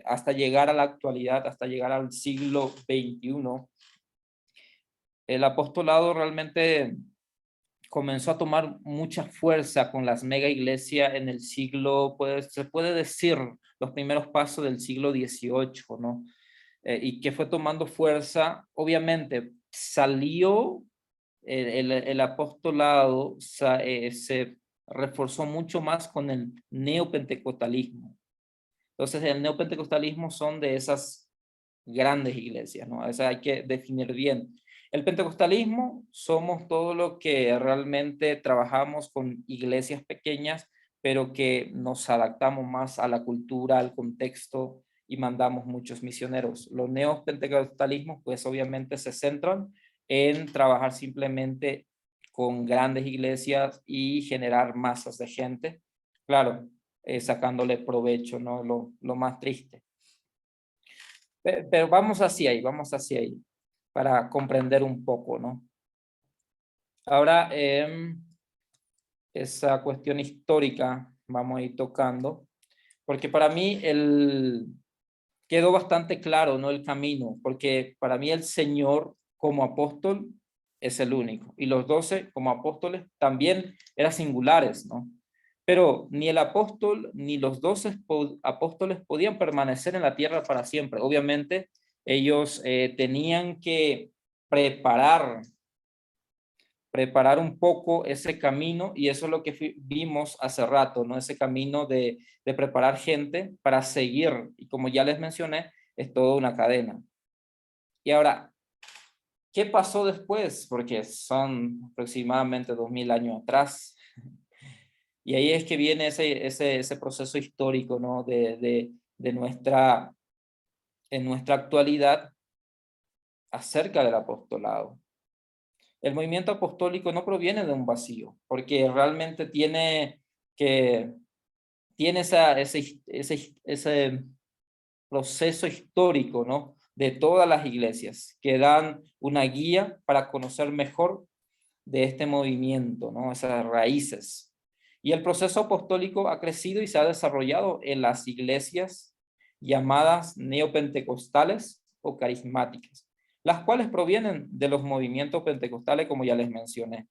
hasta llegar a la actualidad, hasta llegar al siglo XXI. El apostolado realmente comenzó a tomar mucha fuerza con las mega iglesias en el siglo, se puede decir, los primeros pasos del siglo XVIII, ¿no? Y que fue tomando fuerza. Obviamente salió el apostolado, se reforzó mucho más con el neopentecostalismo. Entonces el neopentecostalismo son de esas grandes iglesias, ¿no? O sea, hay que definir bien. El pentecostalismo somos todo lo que realmente trabajamos con iglesias pequeñas, pero que nos adaptamos más a la cultura, al contexto y mandamos muchos misioneros. Los neopentecostalismos, pues obviamente se centran en trabajar simplemente con grandes iglesias y generar masas de gente, claro, sacándole provecho, ¿no? Lo más triste. Pero vamos hacia ahí, para comprender un poco, ¿no? Ahora, esa cuestión histórica vamos a ir tocando, porque para mí quedó bastante claro, ¿no? El camino, porque para mí el Señor como apóstol es el único, y los 12 como apóstoles también eran singulares, ¿no? Pero ni el apóstol ni los 12 apóstoles podían permanecer en la tierra para siempre. Obviamente, ellos tenían que preparar un poco ese camino, y eso es lo que vimos hace rato, ¿no? Ese camino de preparar gente para seguir, y como ya les mencioné, es toda una cadena. Y ahora, ¿qué pasó después? Porque son aproximadamente 2000 años atrás. Y ahí es que viene ese proceso histórico, ¿no? En nuestra actualidad acerca del apostolado. El movimiento apostólico no proviene de un vacío, porque realmente tiene ese proceso histórico, ¿no? De todas las iglesias que dan una guía para conocer mejor de este movimiento, ¿no? Esas raíces. Y el proceso apostólico ha crecido y se ha desarrollado en las iglesias llamadas neopentecostales o carismáticas, las cuales provienen de los movimientos pentecostales, como ya les mencioné.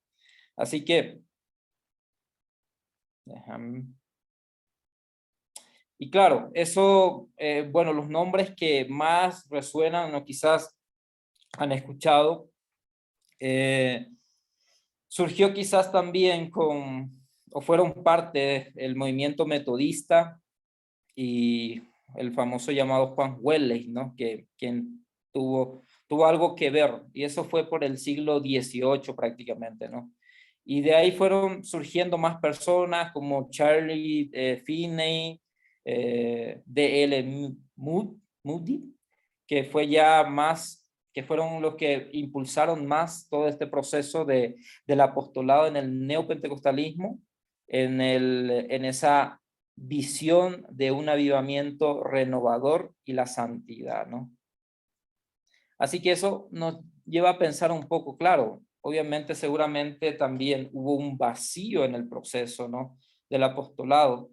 Así que, y claro, eso, bueno, los nombres que más resuenan o quizás han escuchado, surgió quizás también o fueron parte del movimiento metodista y el famoso llamado Juan Wesley, ¿no? Quien tuvo algo que ver, y eso fue por el siglo XVIII prácticamente, ¿no? Y de ahí fueron surgiendo más personas como Charlie Finney, D.L. Moody, que fueron los que impulsaron más todo este proceso del apostolado en el neopentecostalismo, en esa visión de un avivamiento renovador y la santidad, ¿no? Así que eso nos lleva a pensar un poco, claro, obviamente seguramente también hubo un vacío en el proceso, ¿no? Del apostolado.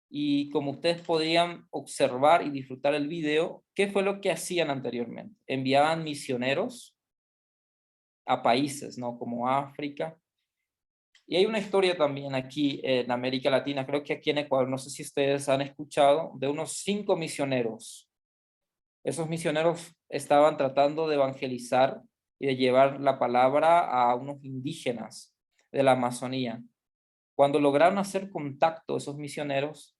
Y como ustedes podrían observar y disfrutar el video, ¿qué fue lo que hacían anteriormente? Enviaban misioneros a países, ¿no? Como África. Y hay una historia también aquí en América Latina, creo que aquí en Ecuador, no sé si ustedes han escuchado, de unos 5 misioneros. Esos misioneros estaban tratando de evangelizar y de llevar la palabra a unos indígenas de la Amazonía. cuando lograron hacer contacto esos misioneros,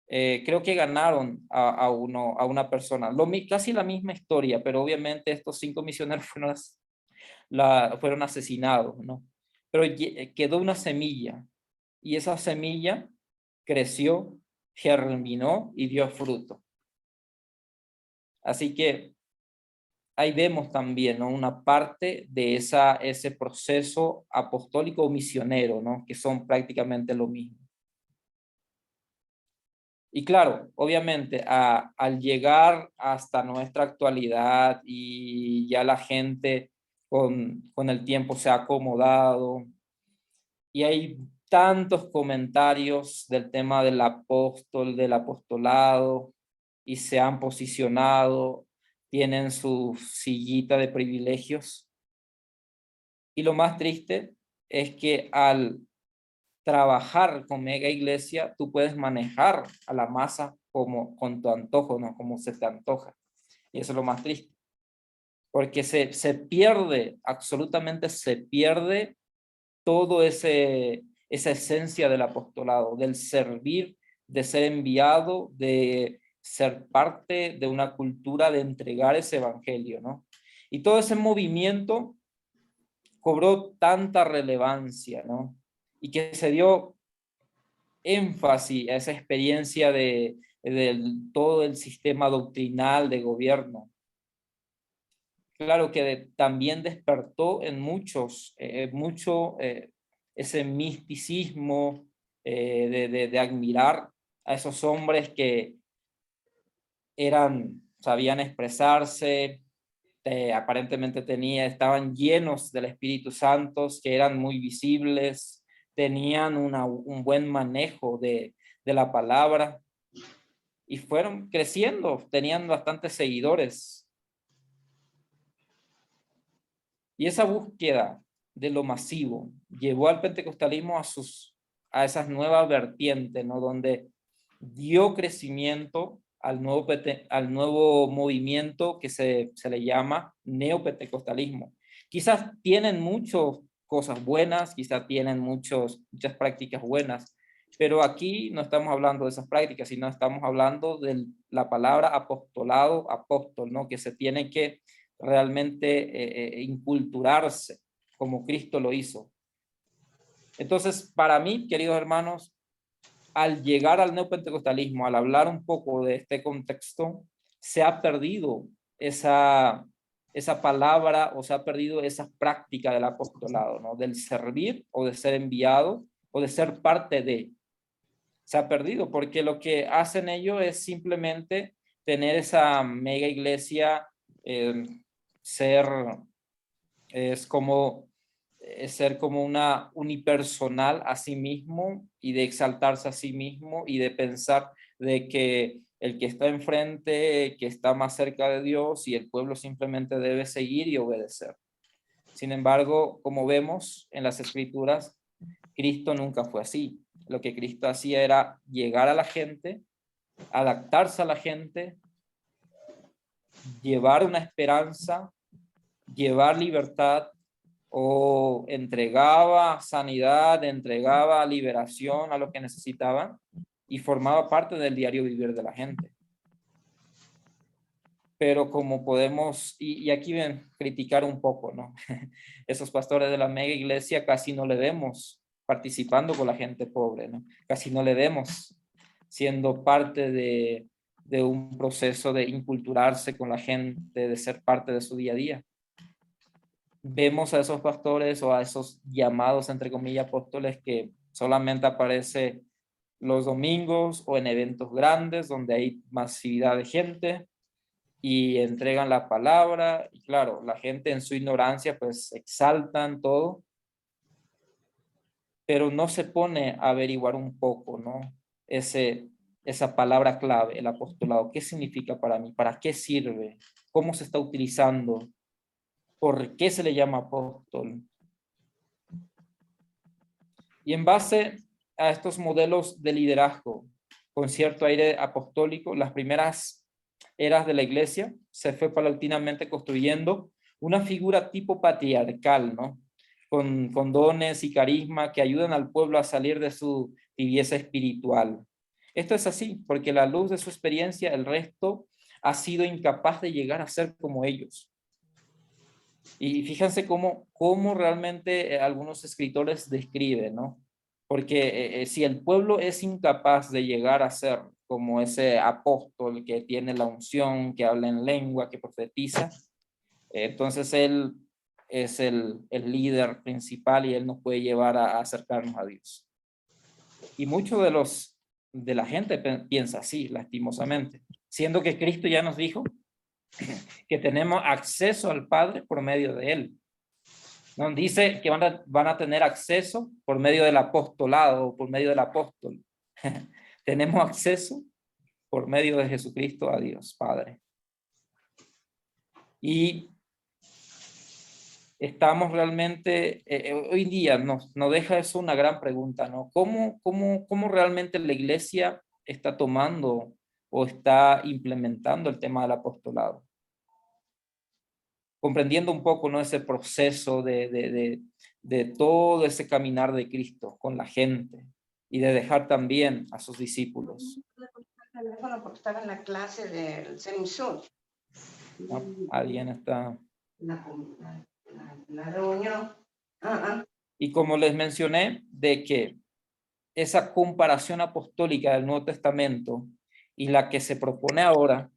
creo que ganaron a una persona. Casi la misma historia, pero obviamente estos 5 misioneros fueron asesinados, ¿no? Pero quedó una semilla, y esa semilla creció, germinó y dio fruto. Así que ahí vemos también, ¿no?, una parte de ese proceso apostólico o misionero, ¿no?, que son prácticamente lo mismo. Y claro, obviamente, al llegar hasta nuestra actualidad y ya la gente con el tiempo se ha acomodado y hay tantos comentarios del tema del apóstol, del apostolado, y se han posicionado, tienen su sillita de privilegios. Y lo más triste es que al trabajar con mega iglesia, tú puedes manejar a la masa como con tu antojo, ¿no?, como se te antoja. Y eso es lo más triste. Porque se pierde, absolutamente se pierde todo esa esencia del apostolado, del servir, de ser enviado, de ser parte de una cultura, de entregar ese evangelio, ¿no? Y todo ese movimiento cobró tanta relevancia, ¿no? Y que se dio énfasis a esa experiencia de todo el sistema doctrinal de gobierno. Claro que también despertó en muchos, ese misticismo de admirar a esos hombres que sabían expresarse, aparentemente estaban llenos del Espíritu Santo, que eran muy visibles, tenían un buen manejo de la palabra y fueron creciendo, tenían bastantes seguidores. Y esa búsqueda de lo masivo llevó al pentecostalismo a esas nuevas vertientes, ¿no?, donde dio crecimiento al nuevo movimiento que se le llama neopentecostalismo. Quizás tienen muchas cosas buenas, quizás tienen muchas prácticas buenas, pero aquí no estamos hablando de esas prácticas, sino estamos hablando de la palabra apostolado, apóstol, ¿no?, que se tiene que realmente inculturarse como Cristo lo hizo. Entonces, para mí, queridos hermanos, al llegar al neopentecostalismo, al hablar un poco de este contexto, se ha perdido esa palabra, o se ha perdido esa práctica del apostolado, ¿no?, del servir o de ser enviado o de ser parte de. Se ha perdido porque lo que hacen ellos es simplemente tener esa mega iglesia, ser como una unipersonal a sí mismo y de exaltarse a sí mismo y de pensar de que el que está enfrente, que está más cerca de Dios, y el pueblo simplemente debe seguir y obedecer. Sin embargo, como vemos en las Escrituras, Cristo nunca fue así. Lo que Cristo hacía era llegar a la gente, adaptarse a la gente, llevar una esperanza, llevar libertad, o entregaba sanidad, entregaba liberación a lo que necesitaban y formaba parte del diario vivir de la gente. Pero como podemos, y aquí ven, criticar un poco, ¿no? Esos pastores de la mega iglesia casi no le vemos participando con la gente pobre, ¿no? Casi no le vemos siendo parte de un proceso de inculturarse con la gente, de ser parte de su día a día. Vemos a esos pastores o a esos llamados, entre comillas, apóstoles, que solamente aparece los domingos o en eventos grandes donde hay masividad de gente y entregan la palabra. Y claro, la gente en su ignorancia pues exaltan todo, pero no se pone a averiguar un poco, ¿no? Esa palabra clave, el apostolado. ¿Qué significa para mí? ¿Para qué sirve? ¿Cómo se está utilizando? ¿Por qué se le llama apóstol? Y en base a estos modelos de liderazgo con cierto aire apostólico, las primeras eras de la iglesia se fue paulatinamente construyendo una figura tipo patriarcal, ¿no?, con dones y carisma que ayudan al pueblo a salir de su tibieza espiritual. Esto es así, porque a la luz de su experiencia, el resto ha sido incapaz de llegar a ser como ellos. Y fíjense cómo realmente algunos escritores describen, ¿no? Porque si el pueblo es incapaz de llegar a ser como ese apóstol que tiene la unción, que habla en lengua, que profetiza, entonces él es el líder principal y él nos puede llevar a acercarnos a Dios. Y mucho de la gente piensa así, lastimosamente, siendo que Cristo ya nos dijo que tenemos acceso al Padre por medio de él. ¿No? Dice que van a tener acceso por medio del apostolado o por medio del apóstol. Tenemos acceso por medio de Jesucristo a Dios Padre. Y estamos realmente, hoy en día nos deja eso una gran pregunta, ¿no? ¿Cómo realmente la iglesia está tomando o está implementando el tema del apostolado? Comprendiendo un poco, ¿no?, ese proceso de todo ese caminar de Cristo con la gente y de dejar también a sus discípulos. Porque estaba en la clase del Semisur. Alguien está... La reunión. Y como les mencioné, de que esa comparación apostólica del Nuevo Testamento y la que se propone ahora,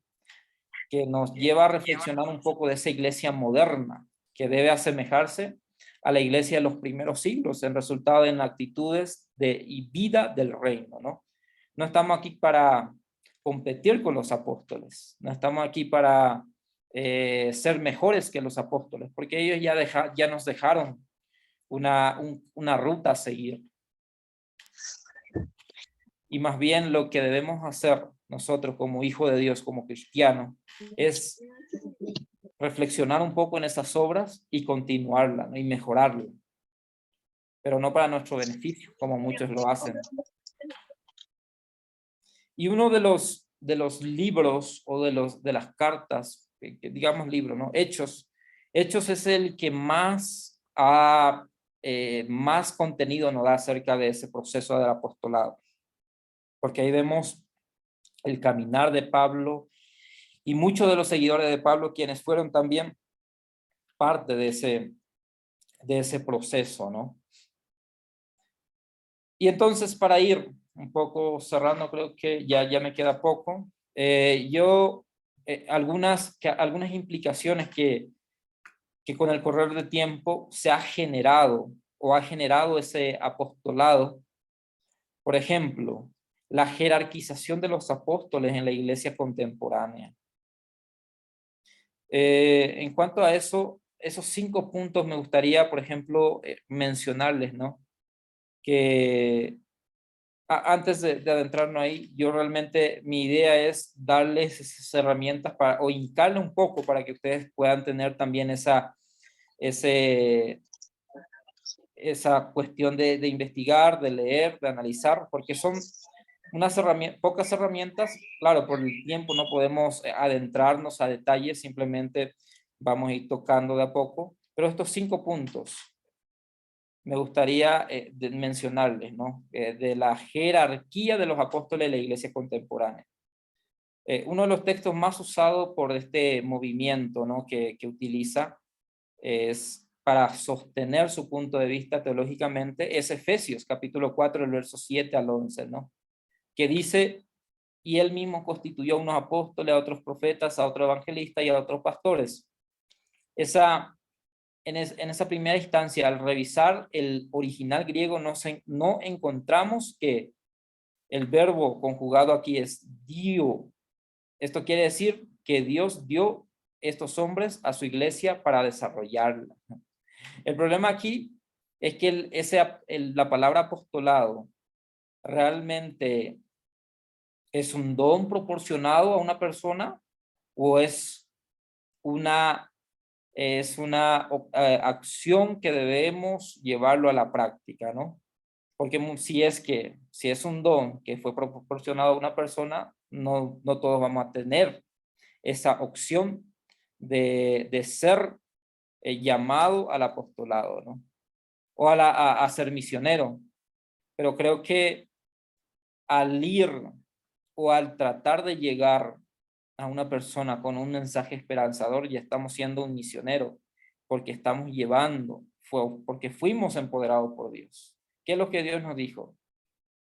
que nos lleva a reflexionar un poco de esa iglesia moderna, que debe asemejarse a la iglesia de los primeros siglos, en resultado en actitudes y vida del reino, ¿no? No estamos aquí para competir con los apóstoles, no estamos aquí para ser mejores que los apóstoles, porque ellos ya nos dejaron una ruta a seguir. Y más bien lo que debemos hacer nosotros como hijos de Dios, como cristianos, es reflexionar un poco en esas obras y continuarla, ¿no?, y mejorarla, pero no para nuestro beneficio, como muchos lo hacen. Y uno de los libros o de las cartas, digamos libro, ¿no?, Hechos es el que más contenido nos da acerca de ese proceso del apostolado, porque ahí vemos el caminar de Pablo y muchos de los seguidores de Pablo, quienes fueron también parte de ese proceso, ¿no? Y entonces, para ir un poco cerrando, creo que ya me queda poco, algunas implicaciones que con el correr del tiempo se ha generado o ha generado ese apostolado. Por ejemplo, la jerarquización de los apóstoles en la iglesia contemporánea. En cuanto a eso, esos 5 puntos me gustaría, por ejemplo, mencionarles, ¿no? Que antes de adentrarnos ahí, yo realmente, mi idea es darles esas herramientas o hincarle un poco para que ustedes puedan tener también esa cuestión de investigar, de leer, de analizar, porque son pocas herramientas. Claro, por el tiempo no podemos adentrarnos a detalles, simplemente vamos a ir tocando de a poco, pero estos 5 puntos me gustaría mencionarles, ¿no? De la jerarquía de los apóstoles de la iglesia contemporánea. Uno de los textos más usados por este movimiento, ¿no?, que utiliza es para sostener su punto de vista teológicamente, es Efesios capítulo 4, el verso 7 al 11, ¿no?, que dice: y él mismo constituyó a unos apóstoles, a otros profetas, a otros evangelistas y a otros pastores. En esa primera instancia, al revisar el original griego, no encontramos que el verbo conjugado aquí es dio. Esto quiere decir que Dios dio estos hombres a su iglesia para desarrollarla. El problema aquí es que la palabra apostolado realmente es un don proporcionado a una persona o es una acción que debemos llevarlo a la práctica, ¿no? Porque si es un don que fue proporcionado a una persona, no todos vamos a tener esa opción de ser llamado al apostolado, ¿no? o a ser misionero. Pero creo que al ir o al tratar de llegar a una persona con un mensaje esperanzador, ya estamos siendo un misionero, porque estamos llevando, porque fuimos empoderados por Dios. ¿Qué es lo que Dios nos dijo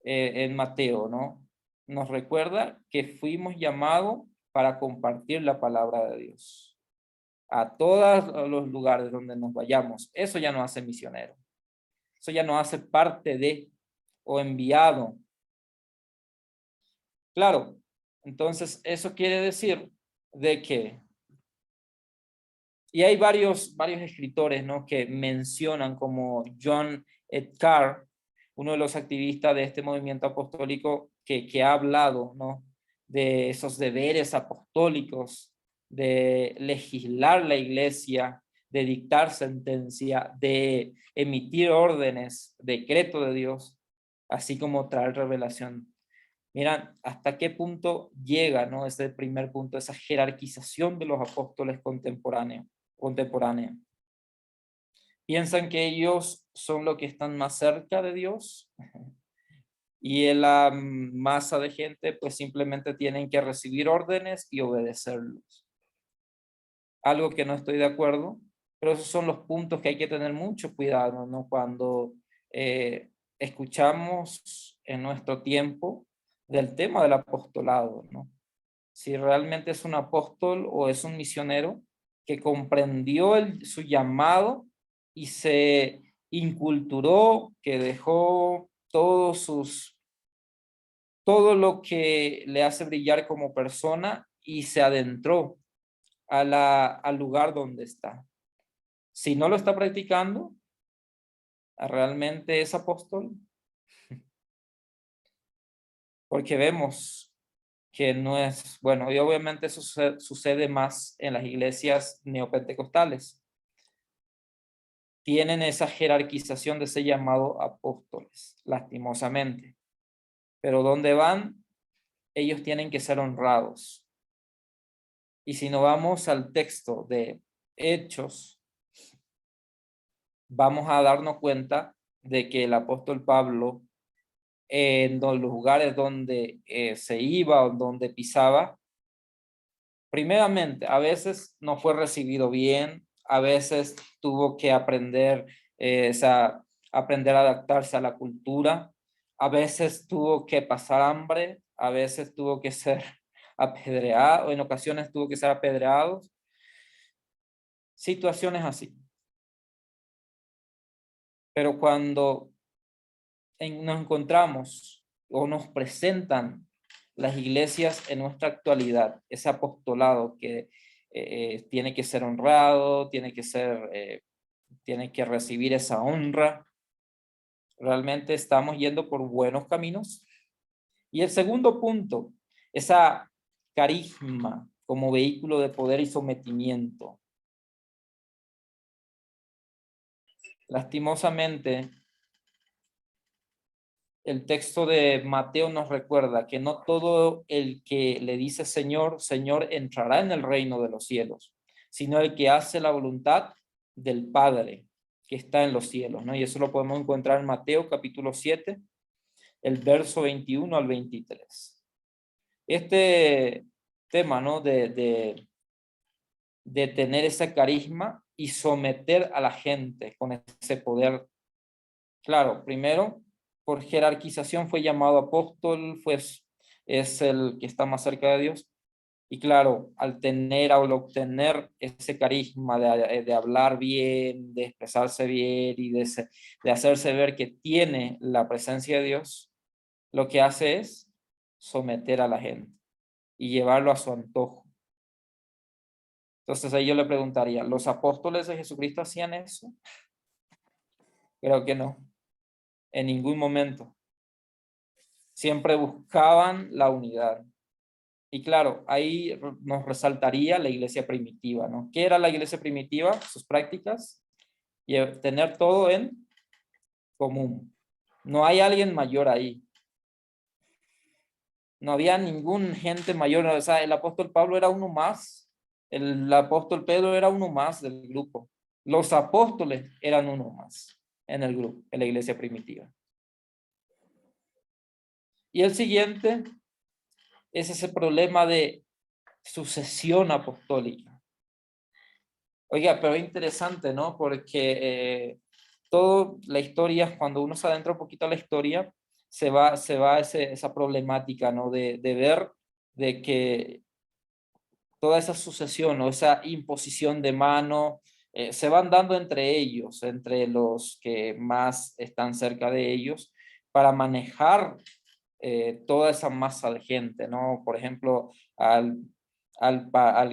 en Mateo, no? Nos recuerda que fuimos llamados para compartir la palabra de Dios a todos los lugares donde nos vayamos. Eso ya nos hace misionero. Eso ya nos hace parte de o enviado. Claro, entonces eso quiere decir de que, y hay varios escritores, ¿no?, que mencionan, como John Edgar, uno de los activistas de este movimiento apostólico, que ha hablado, ¿no?, de esos deberes apostólicos, de legislar la iglesia, de dictar sentencia, de emitir órdenes, decreto de Dios, así como traer revelación. Miran hasta qué punto llega, ¿no?, ese primer punto, esa jerarquización de los apóstoles contemporáneos. Piensan que ellos son los que están más cerca de Dios y en la masa de gente pues simplemente tienen que recibir órdenes y obedecerlos. Algo que no estoy de acuerdo, pero esos son los puntos que hay que tener mucho cuidado, ¿no?, cuando escuchamos en nuestro tiempo del tema del apostolado, ¿no? Si realmente es un apóstol o es un misionero que comprendió su llamado y se inculturó, que dejó todo lo que le hace brillar como persona y se adentró al lugar donde está. Si no lo está practicando, ¿realmente es apóstol? Porque vemos que no es, bueno, y obviamente eso sucede más en las iglesias neopentecostales. Tienen esa jerarquización de ese llamado apóstoles, lastimosamente. Pero donde van, ellos tienen que ser honrados. Y si no vamos al texto de Hechos, vamos a darnos cuenta de que el apóstol Pablo, en los lugares donde se iba o donde pisaba, primeramente, a veces no fue recibido bien, a veces tuvo que aprender a adaptarse a la cultura, a veces tuvo que pasar hambre, a veces tuvo que ser apedreado, en ocasiones tuvo que ser apedreado. Situaciones así. Pero cuando nos encontramos o nos presentan las iglesias en nuestra actualidad, ese apostolado que tiene que ser honrado, tiene que recibir esa honra, realmente estamos yendo por buenos caminos. Y el segundo punto, esa carisma como vehículo de poder y sometimiento. Lastimosamente, el texto de Mateo nos recuerda que no todo el que le dice Señor, Señor entrará en el reino de los cielos, sino el que hace la voluntad del Padre que está en los cielos, ¿no? Y eso lo podemos encontrar en Mateo capítulo 7, el verso 21 al 23. Este tema, ¿no?, de tener ese carisma y someter a la gente con ese poder. Claro, primero, por jerarquización fue llamado apóstol, es el que está más cerca de Dios. Y claro, al obtener ese carisma de hablar bien, de expresarse bien y de hacerse ver que tiene la presencia de Dios, lo que hace es someter a la gente y llevarlo a su antojo. Entonces ahí yo le preguntaría, ¿los apóstoles de Jesucristo hacían eso? Creo que no, en ningún momento. Siempre buscaban la unidad. Y claro, ahí nos resaltaría la iglesia primitiva, ¿no? ¿Qué era la iglesia primitiva? Sus prácticas, y tener todo en común. No hay alguien mayor ahí. No había ningún gente mayor. O sea, el apóstol Pablo era uno más. El apóstol Pedro era uno más del grupo. Los apóstoles eran uno más. en el grupo, en la iglesia primitiva. Y el siguiente es ese problema de sucesión apostólica. Oiga, pero es interesante, ¿no? Porque toda la historia, cuando uno se adentra un poquito a la historia, se va esa problemática, ¿no? De ver de que toda esa sucesión o esa imposición de mano se van dando entre ellos, entre los que más están cerca de ellos, para manejar toda esa masa de gente, ¿no? Por ejemplo, al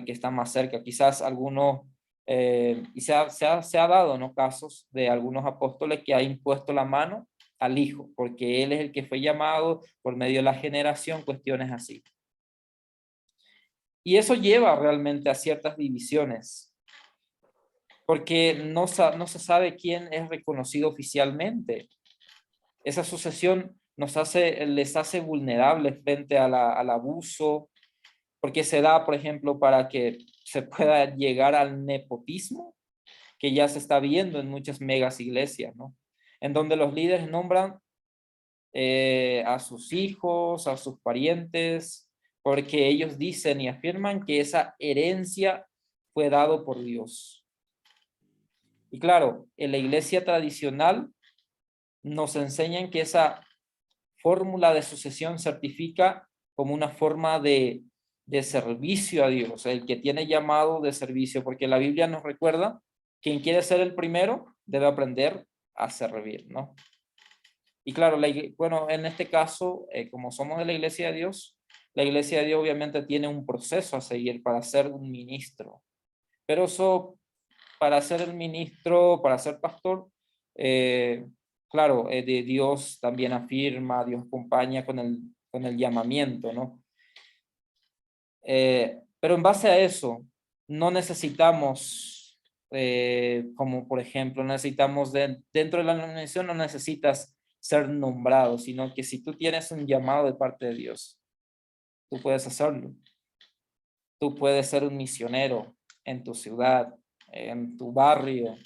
que está más cerca, quizás algunos, y se ha dado, ¿no? Casos de algunos apóstoles que ha impuesto la mano al hijo, porque él es el que fue llamado por medio de la generación, cuestiones así. Y eso lleva realmente a ciertas divisiones, porque no se sabe quién es reconocido oficialmente. Esa sucesión les hace vulnerables frente al abuso, porque se da, por ejemplo, para que se pueda llegar al nepotismo, que ya se está viendo en muchas megas iglesias, ¿no? En donde los líderes nombran a sus hijos, a sus parientes, porque ellos dicen y afirman que esa herencia fue dado por Dios. Y claro, en la iglesia tradicional nos enseñan que esa fórmula de sucesión certifica como una forma de servicio a Dios, el que tiene llamado de servicio, porque la Biblia nos recuerda, quien quiere ser el primero debe aprender a servir, ¿no? Y claro, bueno, en este caso, como somos de la iglesia de Dios, la iglesia de Dios obviamente tiene un proceso a seguir para ser un ministro, pero eso, para ser el ministro, para ser pastor, claro, de Dios también afirma, Dios acompaña con el llamamiento, ¿no? Pero en base a eso, no necesitamos, como por ejemplo, necesitamos dentro de la denominación no necesitas ser nombrado, sino que si tú tienes un llamado de parte de Dios, tú puedes hacerlo. Tú puedes ser un misionero en tu ciudad, en tu barrio,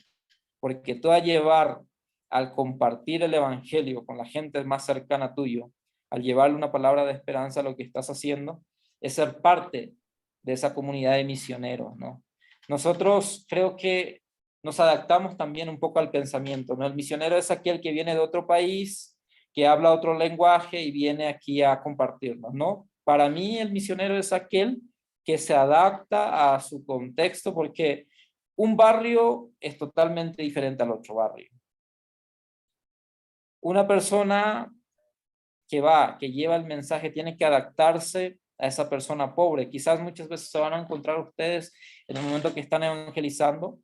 porque tú al compartir el evangelio con la gente más cercana tuyo, al llevarle una palabra de esperanza, lo que estás haciendo es ser parte de esa comunidad de misioneros, ¿no? Nosotros creo que nos adaptamos también un poco al pensamiento, ¿no? El misionero es aquel que viene de otro país, que habla otro lenguaje y viene aquí a compartirnos, ¿no? Para mí el misionero es aquel que se adapta a su contexto, porque un barrio es totalmente diferente al otro barrio. Una persona que lleva el mensaje, tiene que adaptarse a esa persona pobre. Quizás muchas veces se van a encontrar ustedes en el momento que están evangelizando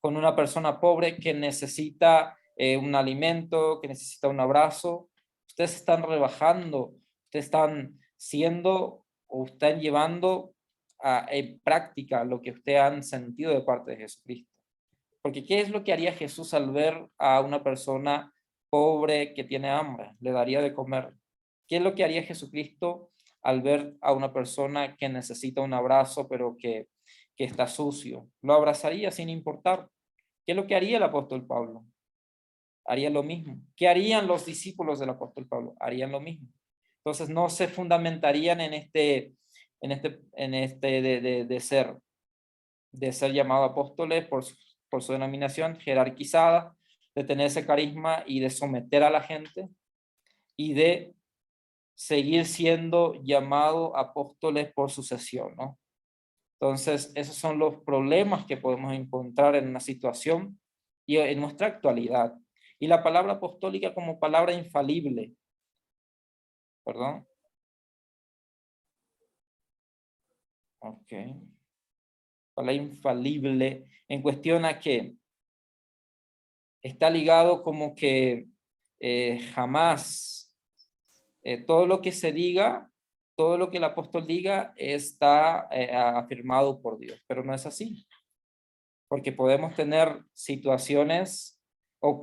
con una persona pobre que necesita un alimento, que necesita un abrazo. Ustedes están rebajando, ustedes están siendo o están llevando en práctica lo que ustedes han sentido de parte de Jesucristo. Porque ¿qué es lo que haría Jesús al ver a una persona pobre que tiene hambre? Le daría de comer. ¿Qué es lo que haría Jesucristo al ver a una persona que necesita un abrazo pero que está sucio? Lo abrazaría sin importar. ¿Qué es lo que haría el apóstol Pablo? Haría lo mismo. ¿Qué harían los discípulos del apóstol Pablo? Harían lo mismo. Entonces no se fundamentarían en de ser llamado apóstoles por su denominación jerarquizada, de tener ese carisma y de someter a la gente y de seguir siendo llamado apóstoles por sucesión, ¿no? Entonces, esos son los problemas que podemos encontrar en una situación y en nuestra actualidad. Y la palabra apostólica como palabra infalible, ¿perdón? Ok. Palabra infalible en cuestión a que está ligado como que jamás todo lo que se diga, todo lo que el apóstol diga está afirmado por Dios, pero no es así. Porque podemos tener situaciones o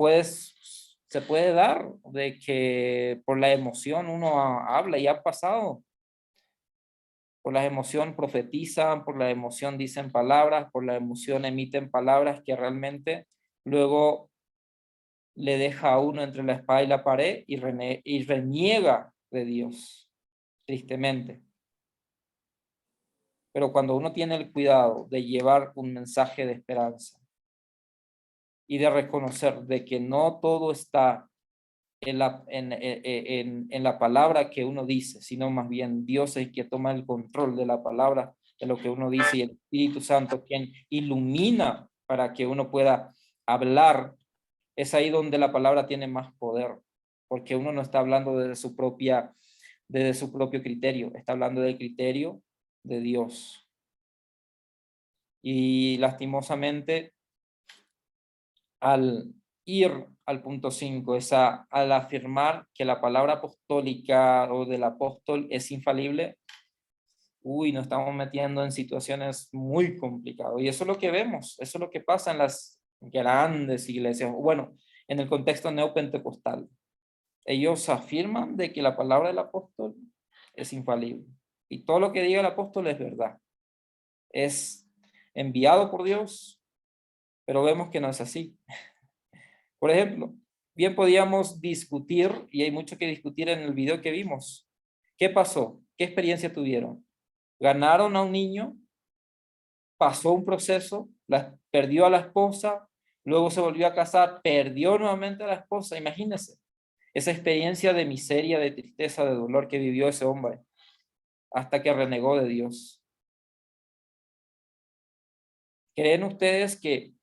se puede dar de que por la emoción uno habla y ha pasado. Por la emoción profetizan, por la emoción dicen palabras, por la emoción emiten palabras que realmente luego le deja a uno entre la espada y la pared y reniega de Dios, tristemente. Pero cuando uno tiene el cuidado de llevar un mensaje de esperanza y de reconocer de que no todo está en la palabra que uno dice, sino más bien Dios es el que toma el control de la palabra, de lo que uno dice, y el Espíritu Santo quien ilumina para que uno pueda hablar, es ahí donde la palabra tiene más poder, porque uno no está hablando desde su propio criterio, está hablando del criterio de Dios. Y lastimosamente, al ir al punto 5, al afirmar que la palabra apostólica o del apóstol es infalible, nos estamos metiendo en situaciones muy complicadas. Y eso es lo que vemos, eso es lo que pasa en las grandes iglesias, bueno, en el contexto neopentecostal. Ellos afirman de que la palabra del apóstol es infalible. Y todo lo que diga el apóstol es verdad. Es enviado por Dios, pero vemos que no es así. Por ejemplo, bien podíamos discutir, y hay mucho que discutir en el video que vimos. ¿Qué pasó? ¿Qué experiencia tuvieron? ¿Ganaron a un niño? ¿Pasó un proceso? ¿Perdió a la esposa? Luego se volvió a casar, perdió nuevamente a la esposa. Imagínense esa experiencia de miseria, de tristeza, de dolor que vivió ese hombre hasta que renegó de Dios. ¿Creen ustedes que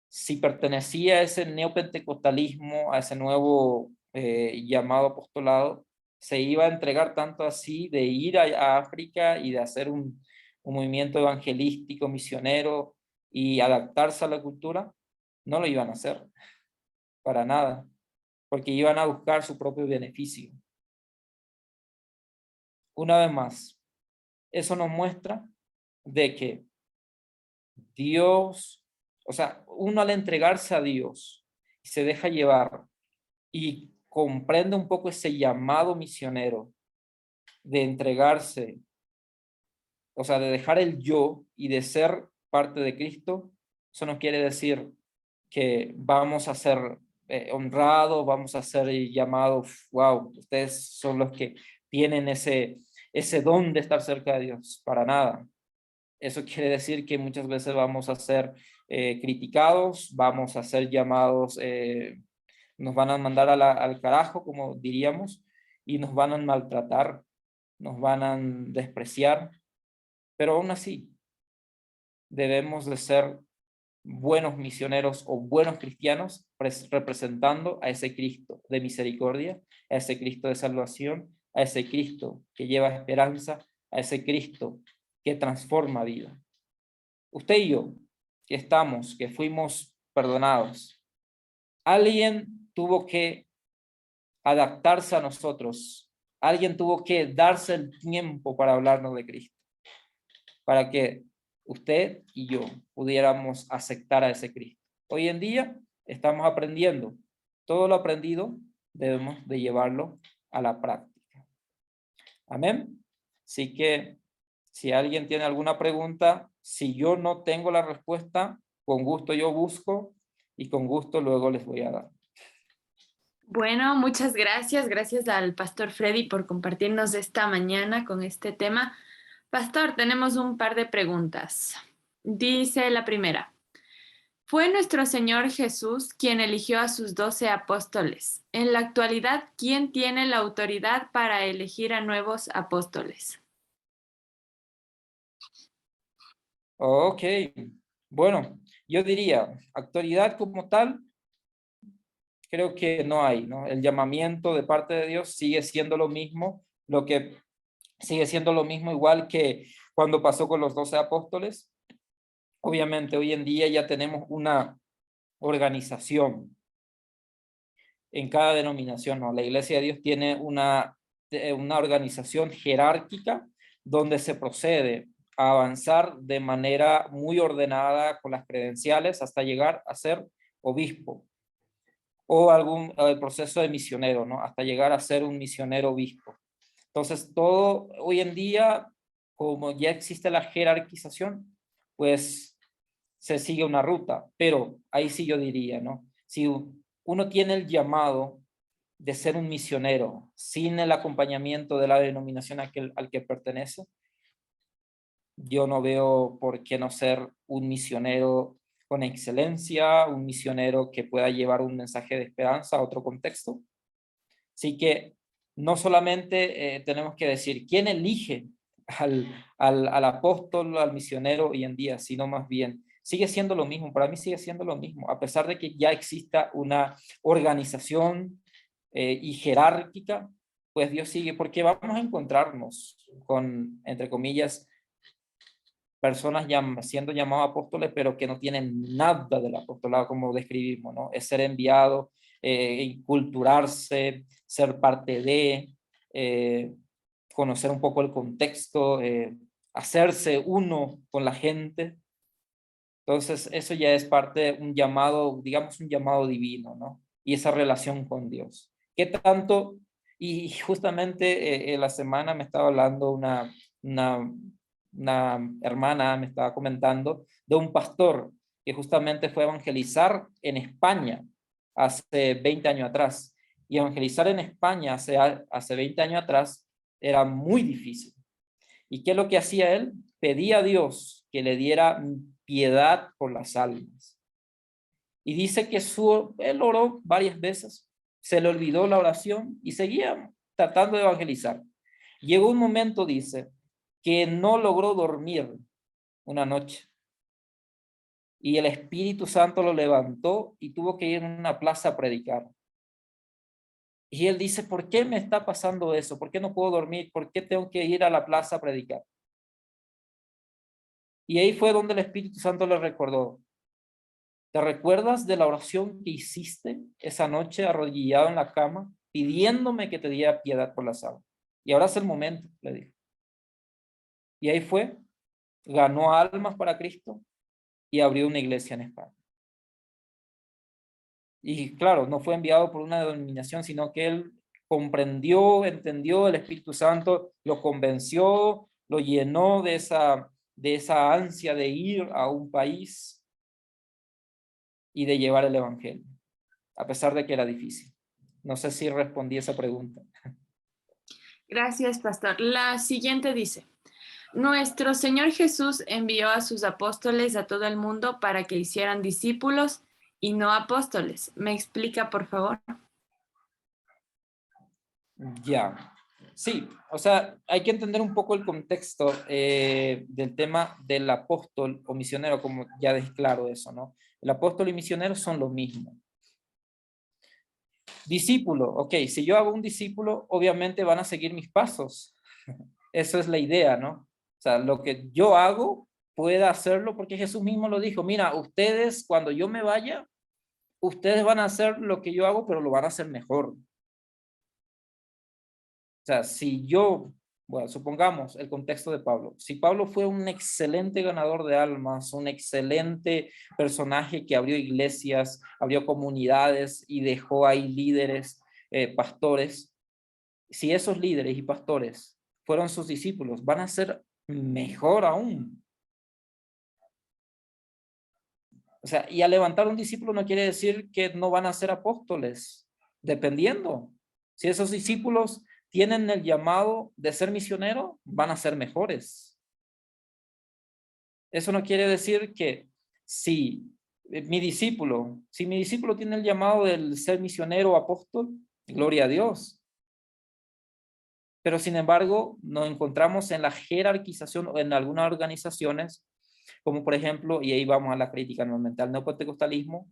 si pertenecía a ese neopentecostalismo, a ese nuevo llamado apostolado, se iba a entregar tanto así de ir a África y de hacer un movimiento evangelístico, misionero y adaptarse a la cultura? No lo iban a hacer, para nada, porque iban a buscar su propio beneficio. Una vez más, eso nos muestra de que Dios, o sea, uno al entregarse a Dios se deja llevar y comprende un poco ese llamado misionero de entregarse, o sea, de dejar el yo y de ser parte de Cristo. Eso no quiere decir que vamos a ser honrados, vamos a ser llamados, wow, ustedes son los que tienen ese don de estar cerca de Dios, para nada. Eso quiere decir que muchas veces vamos a ser criticados, vamos a ser llamados, nos van a mandar al carajo, como diríamos, y nos van a maltratar, nos van a despreciar, pero aún así debemos de ser buenos misioneros o buenos cristianos representando a ese Cristo de misericordia, a ese Cristo de salvación, a ese Cristo que lleva esperanza, a ese Cristo que transforma vida. Usted y yo, que fuimos perdonados, alguien tuvo que adaptarse a nosotros, alguien tuvo que darse el tiempo para hablarnos de Cristo, para que usted y yo pudiéramos aceptar a ese Cristo. Hoy en día estamos aprendiendo, todo lo aprendido debemos de llevarlo a la práctica. Amén. Así que si alguien tiene alguna pregunta, si yo no tengo la respuesta, con gusto yo busco y con gusto luego les voy a dar. Bueno, muchas gracias. Gracias al Pastor Freddy por compartirnos esta mañana con este tema. Pastor, tenemos un par de preguntas. Dice la primera: fue nuestro Señor Jesús quien eligió a sus 12 apóstoles. En la actualidad, ¿quién tiene la autoridad para elegir a nuevos apóstoles? Ok, bueno, yo diría, autoridad como tal, creo que no hay, ¿no? El llamamiento de parte de Dios sigue siendo lo mismo, igual que cuando pasó con los 12 apóstoles. Obviamente hoy en día ya tenemos una organización en cada denominación, ¿no? La Iglesia de Dios tiene una organización jerárquica donde se procede a avanzar de manera muy ordenada con las credenciales hasta llegar a ser obispo o algún proceso de misionero, ¿no? Hasta llegar a ser un misionero obispo. Entonces todo hoy en día, como ya existe la jerarquización, pues se sigue una ruta, pero ahí sí yo diría, ¿no? Si uno tiene el llamado de ser un misionero sin el acompañamiento de la denominación al que pertenece, yo no veo por qué no ser un misionero con excelencia, un misionero que pueda llevar un mensaje de esperanza a otro contexto. Así que no solamente tenemos que decir quién elige al apóstol, al misionero hoy en día, sino más bien sigue siendo lo mismo. Para mí sigue siendo lo mismo, a pesar de que ya exista una organización y jerárquica, pues Dios sigue, porque vamos a encontrarnos con, entre comillas, personas siendo llamados apóstoles, pero que no tienen nada del apostolado como describimos, ¿no? Es ser enviado, inculturarse, ser parte de, conocer un poco el contexto, hacerse uno con la gente. Entonces eso ya es parte de un llamado, digamos un llamado divino, ¿no? Y esa relación con Dios. ¿Qué tanto? Y justamente en la semana me estaba hablando una hermana, me estaba comentando de un pastor que justamente fue a evangelizar en España hace 20 años atrás. Y evangelizar en España hace 20 años atrás era muy difícil. ¿Y qué es lo que hacía él? Pedía a Dios que le diera piedad por las almas. Y dice que él oró varias veces, se le olvidó la oración y seguía tratando de evangelizar. Llegó un momento, dice, que no logró dormir una noche. Y el Espíritu Santo lo levantó y tuvo que ir a una plaza a predicar. Y él dice, ¿por qué me está pasando eso? ¿Por qué no puedo dormir? ¿Por qué tengo que ir a la plaza a predicar? Y ahí fue donde el Espíritu Santo le recordó. ¿Te recuerdas de la oración que hiciste esa noche arrodillado en la cama, pidiéndome que te diera piedad por las almas? Y ahora es el momento, le dijo. Y ahí fue, ganó almas para Cristo y abrió una iglesia en España. Y claro, no fue enviado por una denominación, sino que él comprendió, entendió, el Espíritu Santo lo convenció, lo llenó de esa ansia de ir a un país y de llevar el evangelio, a pesar de que era difícil. No sé si respondí esa pregunta. Gracias, pastor. La siguiente dice, nuestro Señor Jesús envió a sus apóstoles a todo el mundo para que hicieran discípulos y no apóstoles. ¿Me explica, por favor? Ya, sí, o sea, hay que entender un poco el contexto del tema del apóstol o misionero, como ya dejé claro eso, ¿no? El apóstol y misionero son lo mismo. Discípulo, ok, si yo hago un discípulo, obviamente van a seguir mis pasos. Eso es la idea, ¿no? O sea, lo que yo hago, pueda hacerlo porque Jesús mismo lo dijo. Mira, ustedes, cuando yo me vaya, ustedes van a hacer lo que yo hago, pero lo van a hacer mejor. O sea, si yo, bueno, supongamos el contexto de Pablo. Si Pablo fue un excelente ganador de almas, un excelente personaje que abrió iglesias, abrió comunidades y dejó ahí líderes, pastores. Si esos líderes y pastores fueron sus discípulos, van a ser mejor aún. O sea, y al levantar un discípulo no quiere decir que no van a ser apóstoles, dependiendo. Si esos discípulos tienen el llamado de ser misionero, van a ser mejores. Eso no quiere decir que si mi discípulo tiene el llamado del ser misionero o apóstol, gloria a Dios. Pero sin embargo, nos encontramos en la jerarquización o en algunas organizaciones, como por ejemplo, y ahí vamos a la crítica nuevamente al neopentecostalismo,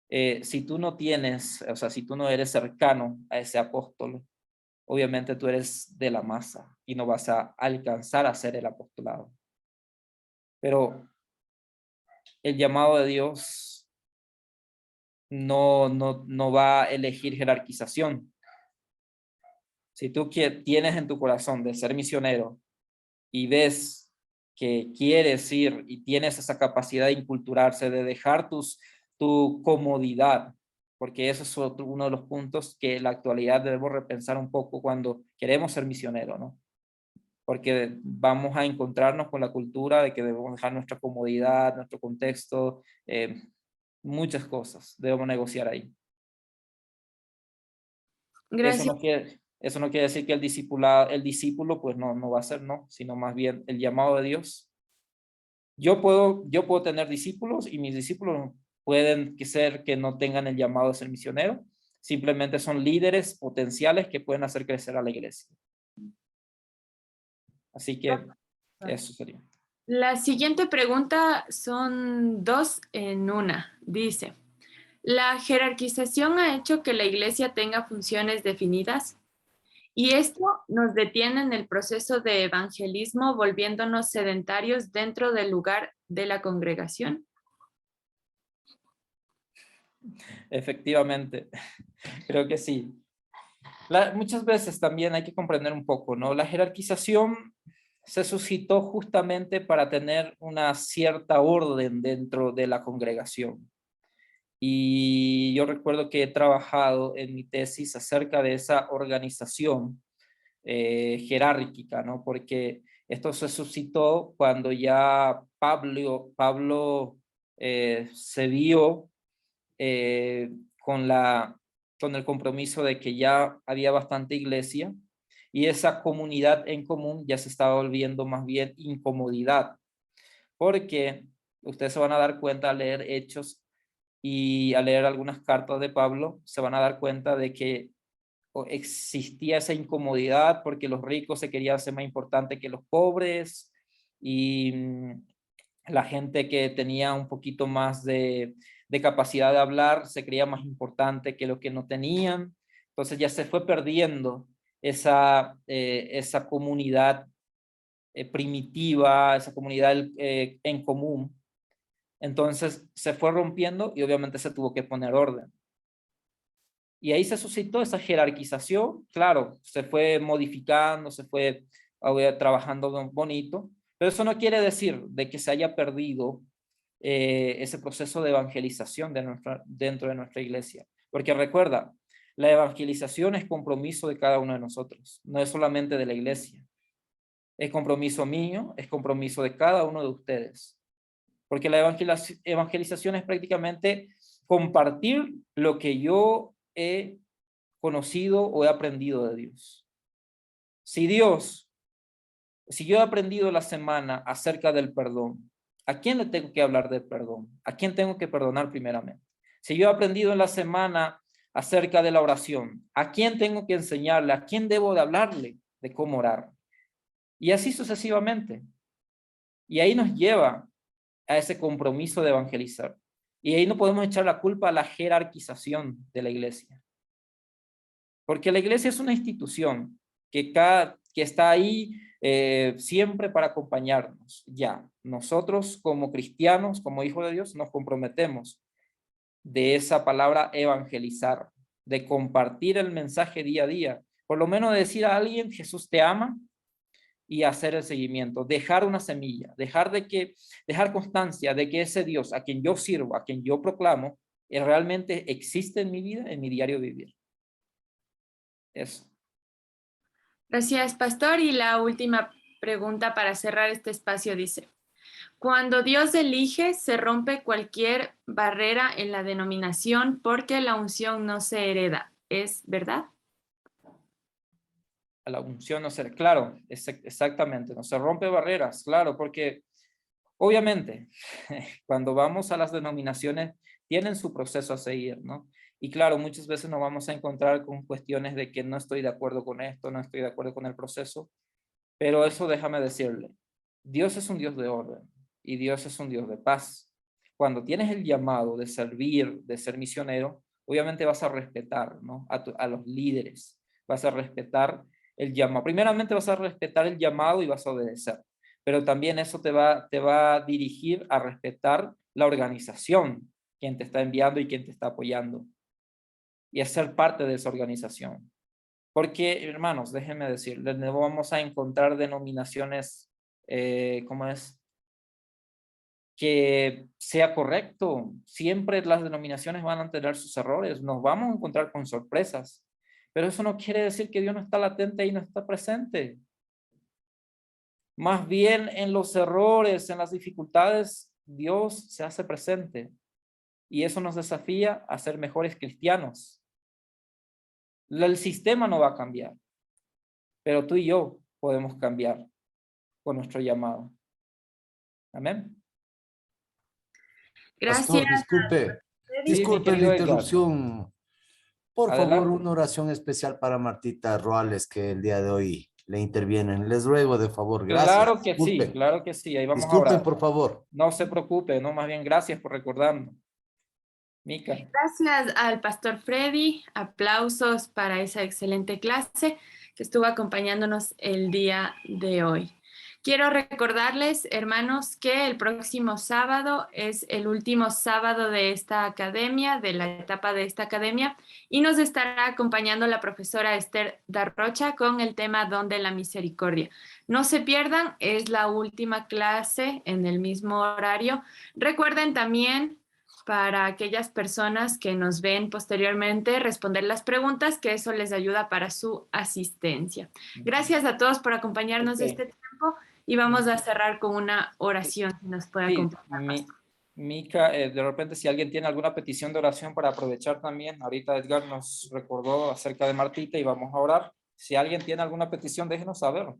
si tú no tienes, o sea, si tú no eres cercano a ese apóstol, obviamente tú eres de la masa y no vas a alcanzar a ser el apostolado. Pero el llamado de Dios no va a elegir jerarquización. Si tú tienes en tu corazón de ser misionero y ves que quieres ir y tienes esa capacidad de inculturarse, de dejar tu comodidad, porque eso es uno de los puntos que en la actualidad debemos repensar un poco cuando queremos ser misioneros, ¿no? Porque vamos a encontrarnos con la cultura de que debemos dejar nuestra comodidad, nuestro contexto, muchas cosas debemos negociar ahí. Gracias. Eso no quiere decir que el discípulo pues no va a ser, no, sino más bien el llamado de Dios. Yo puedo tener discípulos y mis discípulos pueden ser que no tengan el llamado de ser misionero, simplemente son líderes potenciales que pueden hacer crecer a la iglesia. Así que eso sería. La siguiente pregunta son 2 en 1. Dice, ¿la jerarquización ha hecho que la iglesia tenga funciones definidas? ¿Y esto nos detiene en el proceso de evangelismo volviéndonos sedentarios dentro del lugar de la congregación? Efectivamente, creo que sí. Muchas veces también hay que comprender un poco, ¿no? La jerarquización se suscitó justamente para tener una cierta orden dentro de la congregación. Y yo recuerdo que he trabajado en mi tesis acerca de esa organización jerárquica, ¿no? Porque esto se suscitó cuando ya Pablo se vio con el compromiso de que ya había bastante iglesia y esa comunidad en común ya se estaba volviendo más bien incomodidad, porque ustedes se van a dar cuenta al leer Hechos y al leer algunas cartas de Pablo, se van a dar cuenta de que existía esa incomodidad porque los ricos se querían ser más importantes que los pobres y la gente que tenía un poquito más de capacidad de hablar se creía más importante que los que no tenían. Entonces ya se fue perdiendo esa comunidad primitiva, esa comunidad en común. Entonces se fue rompiendo y obviamente se tuvo que poner orden. Y ahí se suscitó esa jerarquización, claro, se fue modificando, se fue trabajando bonito, pero eso no quiere decir de que se haya perdido ese proceso de evangelización dentro de nuestra iglesia. Porque recuerda, la evangelización es compromiso de cada uno de nosotros, no es solamente de la iglesia. Es compromiso mío, es compromiso de cada uno de ustedes. Porque la evangelización es prácticamente compartir lo que yo he conocido o he aprendido de Dios. Si yo he aprendido la semana acerca del perdón, ¿a quién le tengo que hablar del perdón? ¿A quién tengo que perdonar primeramente? Si yo he aprendido en la semana acerca de la oración, ¿a quién tengo que enseñarle? ¿A quién debo de hablarle de cómo orar? Y así sucesivamente. Y ahí nos lleva a ese compromiso de evangelizar. Y ahí no podemos echar la culpa a la jerarquización de la iglesia. Porque la iglesia es una institución que está ahí siempre para acompañarnos. Ya, nosotros como cristianos, como hijos de Dios, nos comprometemos de esa palabra evangelizar, de compartir el mensaje día a día. Por lo menos decir a alguien, Jesús te ama, y hacer el seguimiento, dejar una semilla, dejar constancia de que ese Dios a quien yo sirvo, a quien yo proclamo, realmente existe en mi vida, en mi diario vivir. Eso. Gracias, pastor. Y la última pregunta para cerrar este espacio dice, cuando Dios elige, se rompe cualquier barrera en la denominación porque la unción no se hereda. ¿Es verdad? La unción no se, claro, exactamente, no se rompe barreras, claro, porque obviamente cuando vamos a las denominaciones tienen su proceso a seguir, ¿no? Y claro, muchas veces nos vamos a encontrar con cuestiones de que no estoy de acuerdo con esto, no estoy de acuerdo con el proceso, pero eso déjame decirle, Dios es un Dios de orden y Dios es un Dios de paz. Cuando tienes el llamado de servir, de ser misionero, obviamente vas a respetar, ¿no? a los líderes, vas a respetar el llamado. Primeramente vas a respetar el llamado y vas a obedecer, pero también eso te va a dirigir a respetar la organización, quien te está enviando y quien te está apoyando, y a ser parte de esa organización. Porque, hermanos, déjenme decirles, no vamos a encontrar denominaciones, que sea correcto. Siempre las denominaciones van a tener sus errores, nos vamos a encontrar con sorpresas. Pero eso no quiere decir que Dios no está latente y no está presente. Más bien en los errores, en las dificultades, Dios se hace presente. Y eso nos desafía a ser mejores cristianos. El sistema no va a cambiar, pero tú y yo podemos cambiar con nuestro llamado. Amén. Gracias. Pastor, disculpe la interrupción. Por favor, una oración especial para Martita Roales, que el día de hoy le intervienen. Les ruego de favor, gracias. Claro que sí, claro que sí. Ahí vamos a orar. Por favor. No se preocupe, no, más bien gracias por recordarnos. Mica. Gracias al pastor Freddy. Aplausos para esa excelente clase que estuvo acompañándonos el día de hoy. Quiero recordarles, hermanos, que el próximo sábado es el último sábado de esta academia, de la etapa de esta academia, y nos estará acompañando la profesora Esther Darrocha con el tema Don de la Misericordia. No se pierdan, es la última clase en el mismo horario. Recuerden también, para aquellas personas que nos ven posteriormente, responder las preguntas, que eso les ayuda para su asistencia. Gracias a todos por acompañarnos este tiempo y vamos a cerrar con una oración que nos pueda acompañar. Mica, de repente si alguien tiene alguna petición de oración para aprovechar también, ahorita Edgar nos recordó acerca de Martita y vamos a orar. Si alguien tiene alguna petición, déjenos saber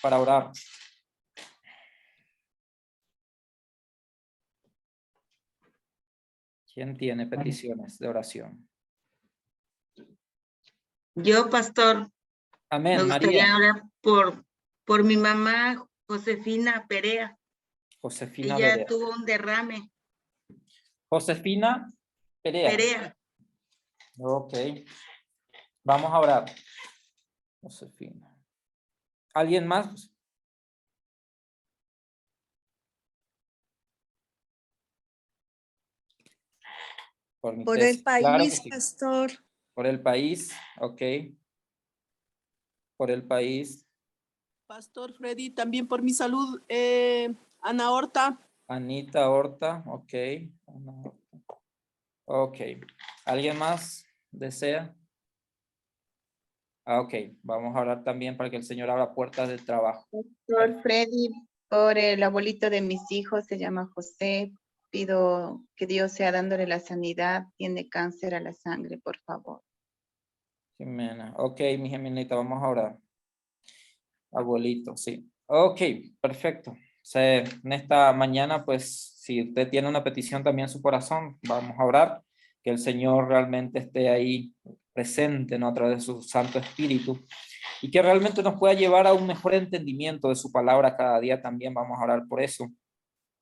para orar. ¿Quién tiene peticiones de oración? Yo, pastor. Amén, me gustaría orar por mi mamá, Josefina Perea. Josefina Ella Perea. tuvo un derrame. Josefina Perea. Perea. Ok. Vamos a orar. Josefina. ¿Alguien más? Por el país, claro sí. Pastor. Por el país, ok. Por el país. Pastor Freddy, también por mi salud, Ana Horta. Anita Horta, ok. Ok. ¿Alguien más desea? Ok, vamos a orar también para que el Señor abra puertas del trabajo. Pastor Freddy, por el abuelito de mis hijos, se llama José. Pido que Dios sea dándole la sanidad. Tiene cáncer a la sangre, por favor. Jimena. Ok, mi Jimenita, vamos a orar. Abuelito, sí. Ok, perfecto. En esta mañana, pues, si usted tiene una petición también en su corazón, vamos a orar. Que el Señor realmente esté ahí presente, ¿no? A través de su Santo Espíritu. Y que realmente nos pueda llevar a un mejor entendimiento de su palabra cada día también. Vamos a orar por eso.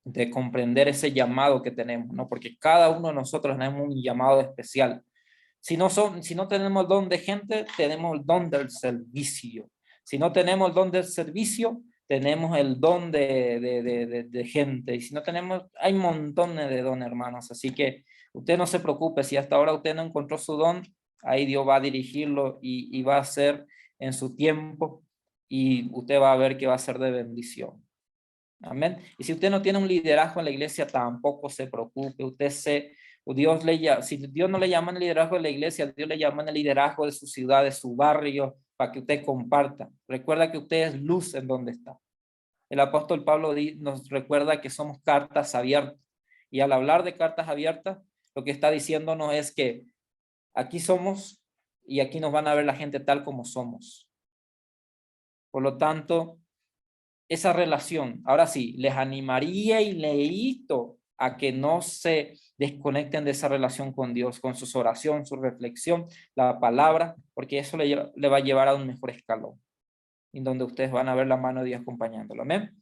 De comprender ese llamado que tenemos, ¿no? Porque cada uno de nosotros tenemos un llamado especial. Si no tenemos el don de gente, tenemos el don del servicio. Si no tenemos el don del servicio, tenemos el don de gente. Y si no tenemos, hay montones de dones, hermanos. Así que usted no se preocupe. Si hasta ahora usted no encontró su don, ahí Dios va a dirigirlo y va a ser en su tiempo. Y usted va a ver que va a ser de bendición. Amén. Y si usted no tiene un liderazgo en la iglesia, tampoco se preocupe. Si Dios no le llama en el liderazgo de la iglesia, Dios le llama en el liderazgo de su ciudad, de su barrio, para que usted comparta. Recuerda que usted es luz en donde está. El apóstol Pablo nos recuerda que somos cartas abiertas. Y al hablar de cartas abiertas, lo que está diciéndonos es que aquí somos y aquí nos van a ver la gente tal como somos. Por lo tanto, esa relación, ahora sí, les animaría y le invito a que no se desconecten de esa relación con Dios, con su oración, su reflexión, la palabra, porque eso le va a llevar a un mejor escalón, en donde ustedes van a ver la mano de Dios acompañándolo. Amén.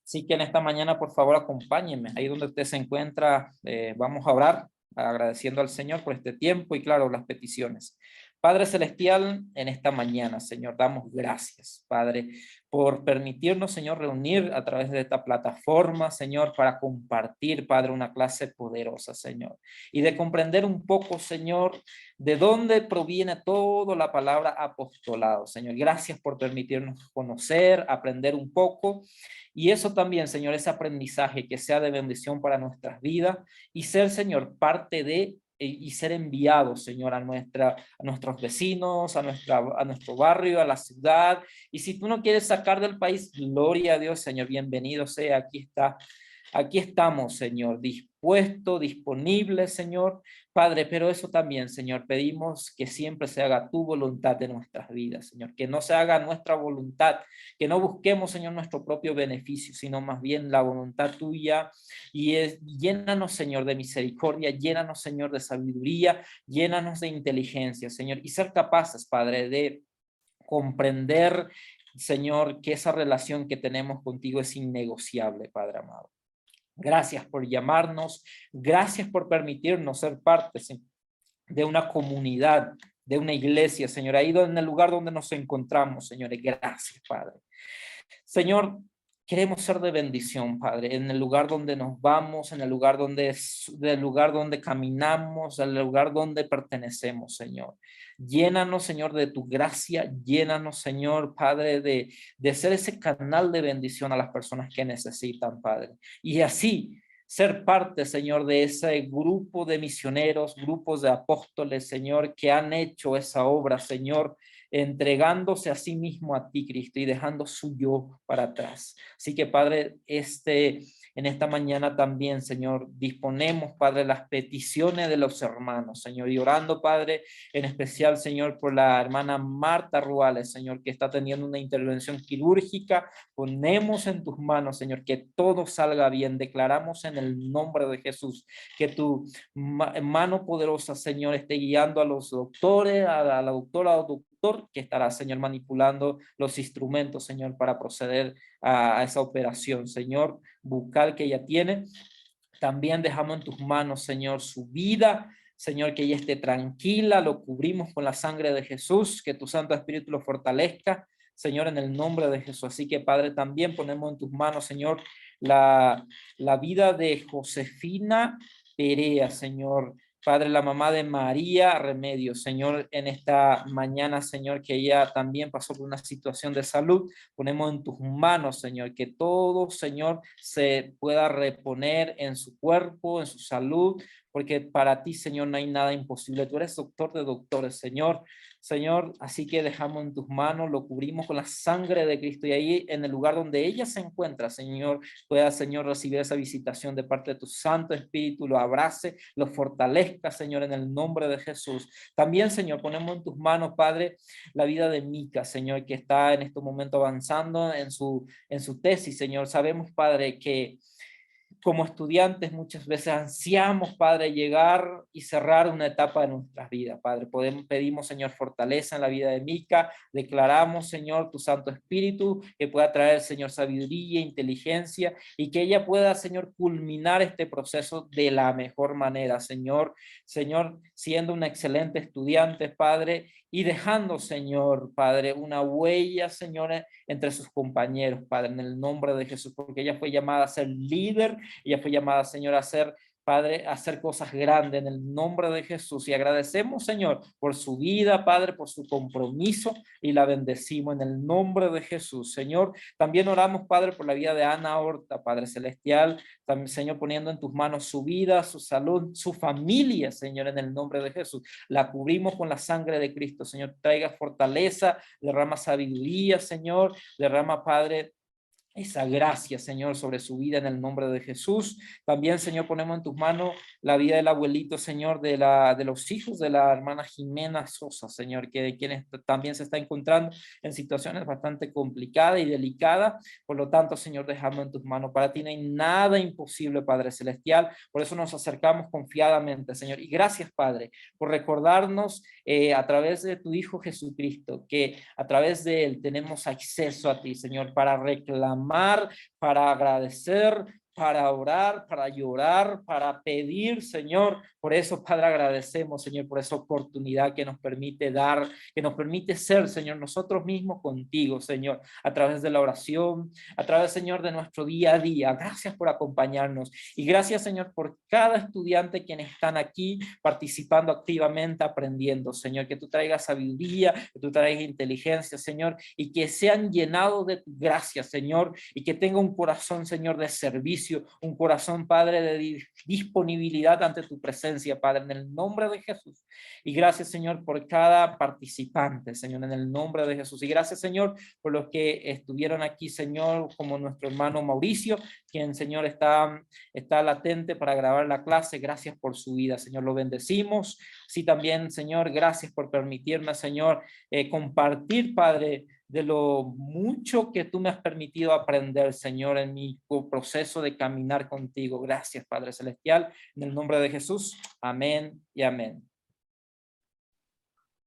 Así que en esta mañana, por favor, acompáñenme. Ahí donde usted se encuentra, vamos a orar, agradeciendo al Señor por este tiempo y, claro, las peticiones. Padre Celestial, en esta mañana, Señor, damos gracias, Padre, por permitirnos, Señor, reunir a través de esta plataforma, Señor, para compartir, Padre, una clase poderosa, Señor, y de comprender un poco, Señor, de dónde proviene toda la palabra apostolado, Señor. Gracias por permitirnos conocer, aprender un poco, y eso también, Señor, ese aprendizaje que sea de bendición para nuestras vidas y ser, Señor, parte de y ser enviados, Señor, a nuestros vecinos, a nuestro barrio, a la ciudad. Y si tú no quieres sacar del país, gloria a Dios, Señor, bienvenido sea, aquí estamos, Señor, dispuesto, disponible, Señor, Padre, pero eso también, Señor, pedimos que siempre se haga tu voluntad en nuestras vidas, Señor, que no se haga nuestra voluntad, que no busquemos, Señor, nuestro propio beneficio, sino más bien la voluntad tuya. Llénanos, Señor, de misericordia, llénanos, Señor, de sabiduría, llénanos de inteligencia, Señor, y ser capaces, Padre, de comprender, Señor, que esa relación que tenemos contigo es innegociable, Padre amado. Gracias por llamarnos, gracias por permitirnos ser parte de una comunidad, de una iglesia, Señor, ahí en el lugar donde nos encontramos, señores. Gracias, Padre. Señor, queremos ser de bendición, Padre, en el lugar donde nos vamos, en el lugar donde caminamos, en el lugar donde pertenecemos, Señor. Llénanos, Señor, de tu gracia, llénanos, Señor, Padre, de ser ese canal de bendición a las personas que necesitan, Padre. Y así ser parte, Señor, de ese grupo de misioneros, grupos de apóstoles, Señor, que han hecho esa obra, Señor, entregándose a sí mismo a ti, Cristo, y dejando su yo para atrás. Así que, Padre, en esta mañana también, Señor, disponemos, Padre, las peticiones de los hermanos, Señor, y orando, Padre, en especial, Señor, por la hermana Marta Ruales, Señor, que está teniendo una intervención quirúrgica. Ponemos en tus manos, Señor, que todo salga bien. Declaramos en el nombre de Jesús que tu mano poderosa, Señor, esté guiando a los doctores, a la doctora o doctor, que estará, Señor, manipulando los instrumentos, Señor, para proceder a esa operación, Señor, bucal que ella tiene. También dejamos en tus manos, Señor, su vida, Señor, que ella esté tranquila, lo cubrimos con la sangre de Jesús, que tu Santo Espíritu lo fortalezca, Señor, en el nombre de Jesús. Así que, Padre, también ponemos en tus manos, Señor, la vida de Josefina Perea, Señor. Padre, la mamá de María Remedios, Señor, en esta mañana, Señor, que ella también pasó por una situación de salud, ponemos en tus manos, Señor, que todo, Señor, se pueda reponer en su cuerpo, en su salud, porque para ti, Señor, no hay nada imposible. Tú eres doctor de doctores, Señor. Señor, así que dejamos en tus manos, lo cubrimos con la sangre de Cristo, y ahí en el lugar donde ella se encuentra, Señor, pueda, Señor, recibir esa visitación de parte de tu Santo Espíritu, lo abrace, lo fortalezca, Señor, en el nombre de Jesús. También, Señor, ponemos en tus manos, Padre, la vida de Mica, Señor, que está en este momento avanzando en su tesis, Señor. Sabemos, Padre, que como estudiantes muchas veces ansiamos, Padre, llegar y cerrar una etapa de nuestras vidas, Padre. Pedimos, Señor, fortaleza en la vida de Mica. Declaramos, Señor, tu Santo Espíritu que pueda traer, Señor, sabiduría, inteligencia, y que ella pueda, Señor, culminar este proceso de la mejor manera, Señor. Señor, siendo una excelente estudiante, Padre, y dejando, Señor, Padre, una huella, Señor, entre sus compañeros, Padre, en el nombre de Jesús, porque ella fue llamada a ser líder, ella fue llamada, Señor, a ser, Padre, a hacer cosas grandes en el nombre de Jesús. Y agradecemos, Señor, por su vida, Padre, por su compromiso, y la bendecimos en el nombre de Jesús, Señor. También oramos, Padre, por la vida de Ana Horta, Padre Celestial, también, Señor, poniendo en tus manos su vida, su salud, su familia, Señor, en el nombre de Jesús. La cubrimos con la sangre de Cristo, Señor. Traiga fortaleza, derrama sabiduría, Señor, derrama, Padre, esa gracia, Señor, sobre su vida en el nombre de Jesús. También, Señor, ponemos en tus manos la vida del abuelito, Señor, de los hijos de la hermana Jimena Sosa, Señor, quienes también se está encontrando en situaciones bastante complicadas y delicadas. Por lo tanto, Señor, dejamos en tus manos. Para ti no hay nada imposible, Padre Celestial. Por eso nos acercamos confiadamente, Señor. Y gracias, Padre, por recordarnos a través de tu Hijo Jesucristo, que a través de él tenemos acceso a ti, Señor, para reclamar, para agradecer, para orar, para llorar, para pedir, Señor. Por eso, Padre, agradecemos, Señor, por esa oportunidad que nos permite dar, que nos permite ser, Señor, nosotros mismos contigo, Señor, a través de la oración, a través, Señor, de nuestro día a día. Gracias por acompañarnos, y gracias, Señor, por cada estudiante quienes están aquí participando activamente, aprendiendo, Señor, que tú traigas sabiduría, que tú traigas inteligencia, Señor, y que sean llenados de tu gracia, Señor, y que tenga un corazón, Señor, de servicio servicio, un corazón, Padre, de disponibilidad ante tu presencia, Padre, en el nombre de Jesús. Y gracias, Señor, por cada participante, Señor, en el nombre de Jesús. Y gracias, Señor, por los que estuvieron aquí, Señor, como nuestro hermano Mauricio, quien, Señor, está latente para grabar la clase. Gracias por su vida, Señor, lo bendecimos. Sí, también, Señor, gracias por permitirme, Señor, compartir, Padre, de lo mucho que tú me has permitido aprender, Señor, en mi proceso de caminar contigo. Gracias, Padre Celestial, en el nombre de Jesús. Amén y amén.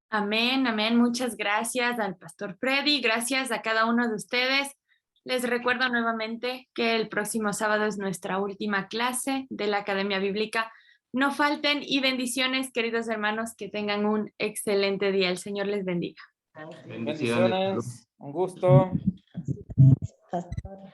Amén, amén. Muchas gracias al Pastor Freddy. Gracias a cada uno de ustedes. Les recuerdo nuevamente que el próximo sábado es nuestra última clase de la Academia Bíblica. No falten y bendiciones, queridos hermanos, que tengan un excelente día. El Señor les bendiga. Bendiciones. Un gusto. Pastor.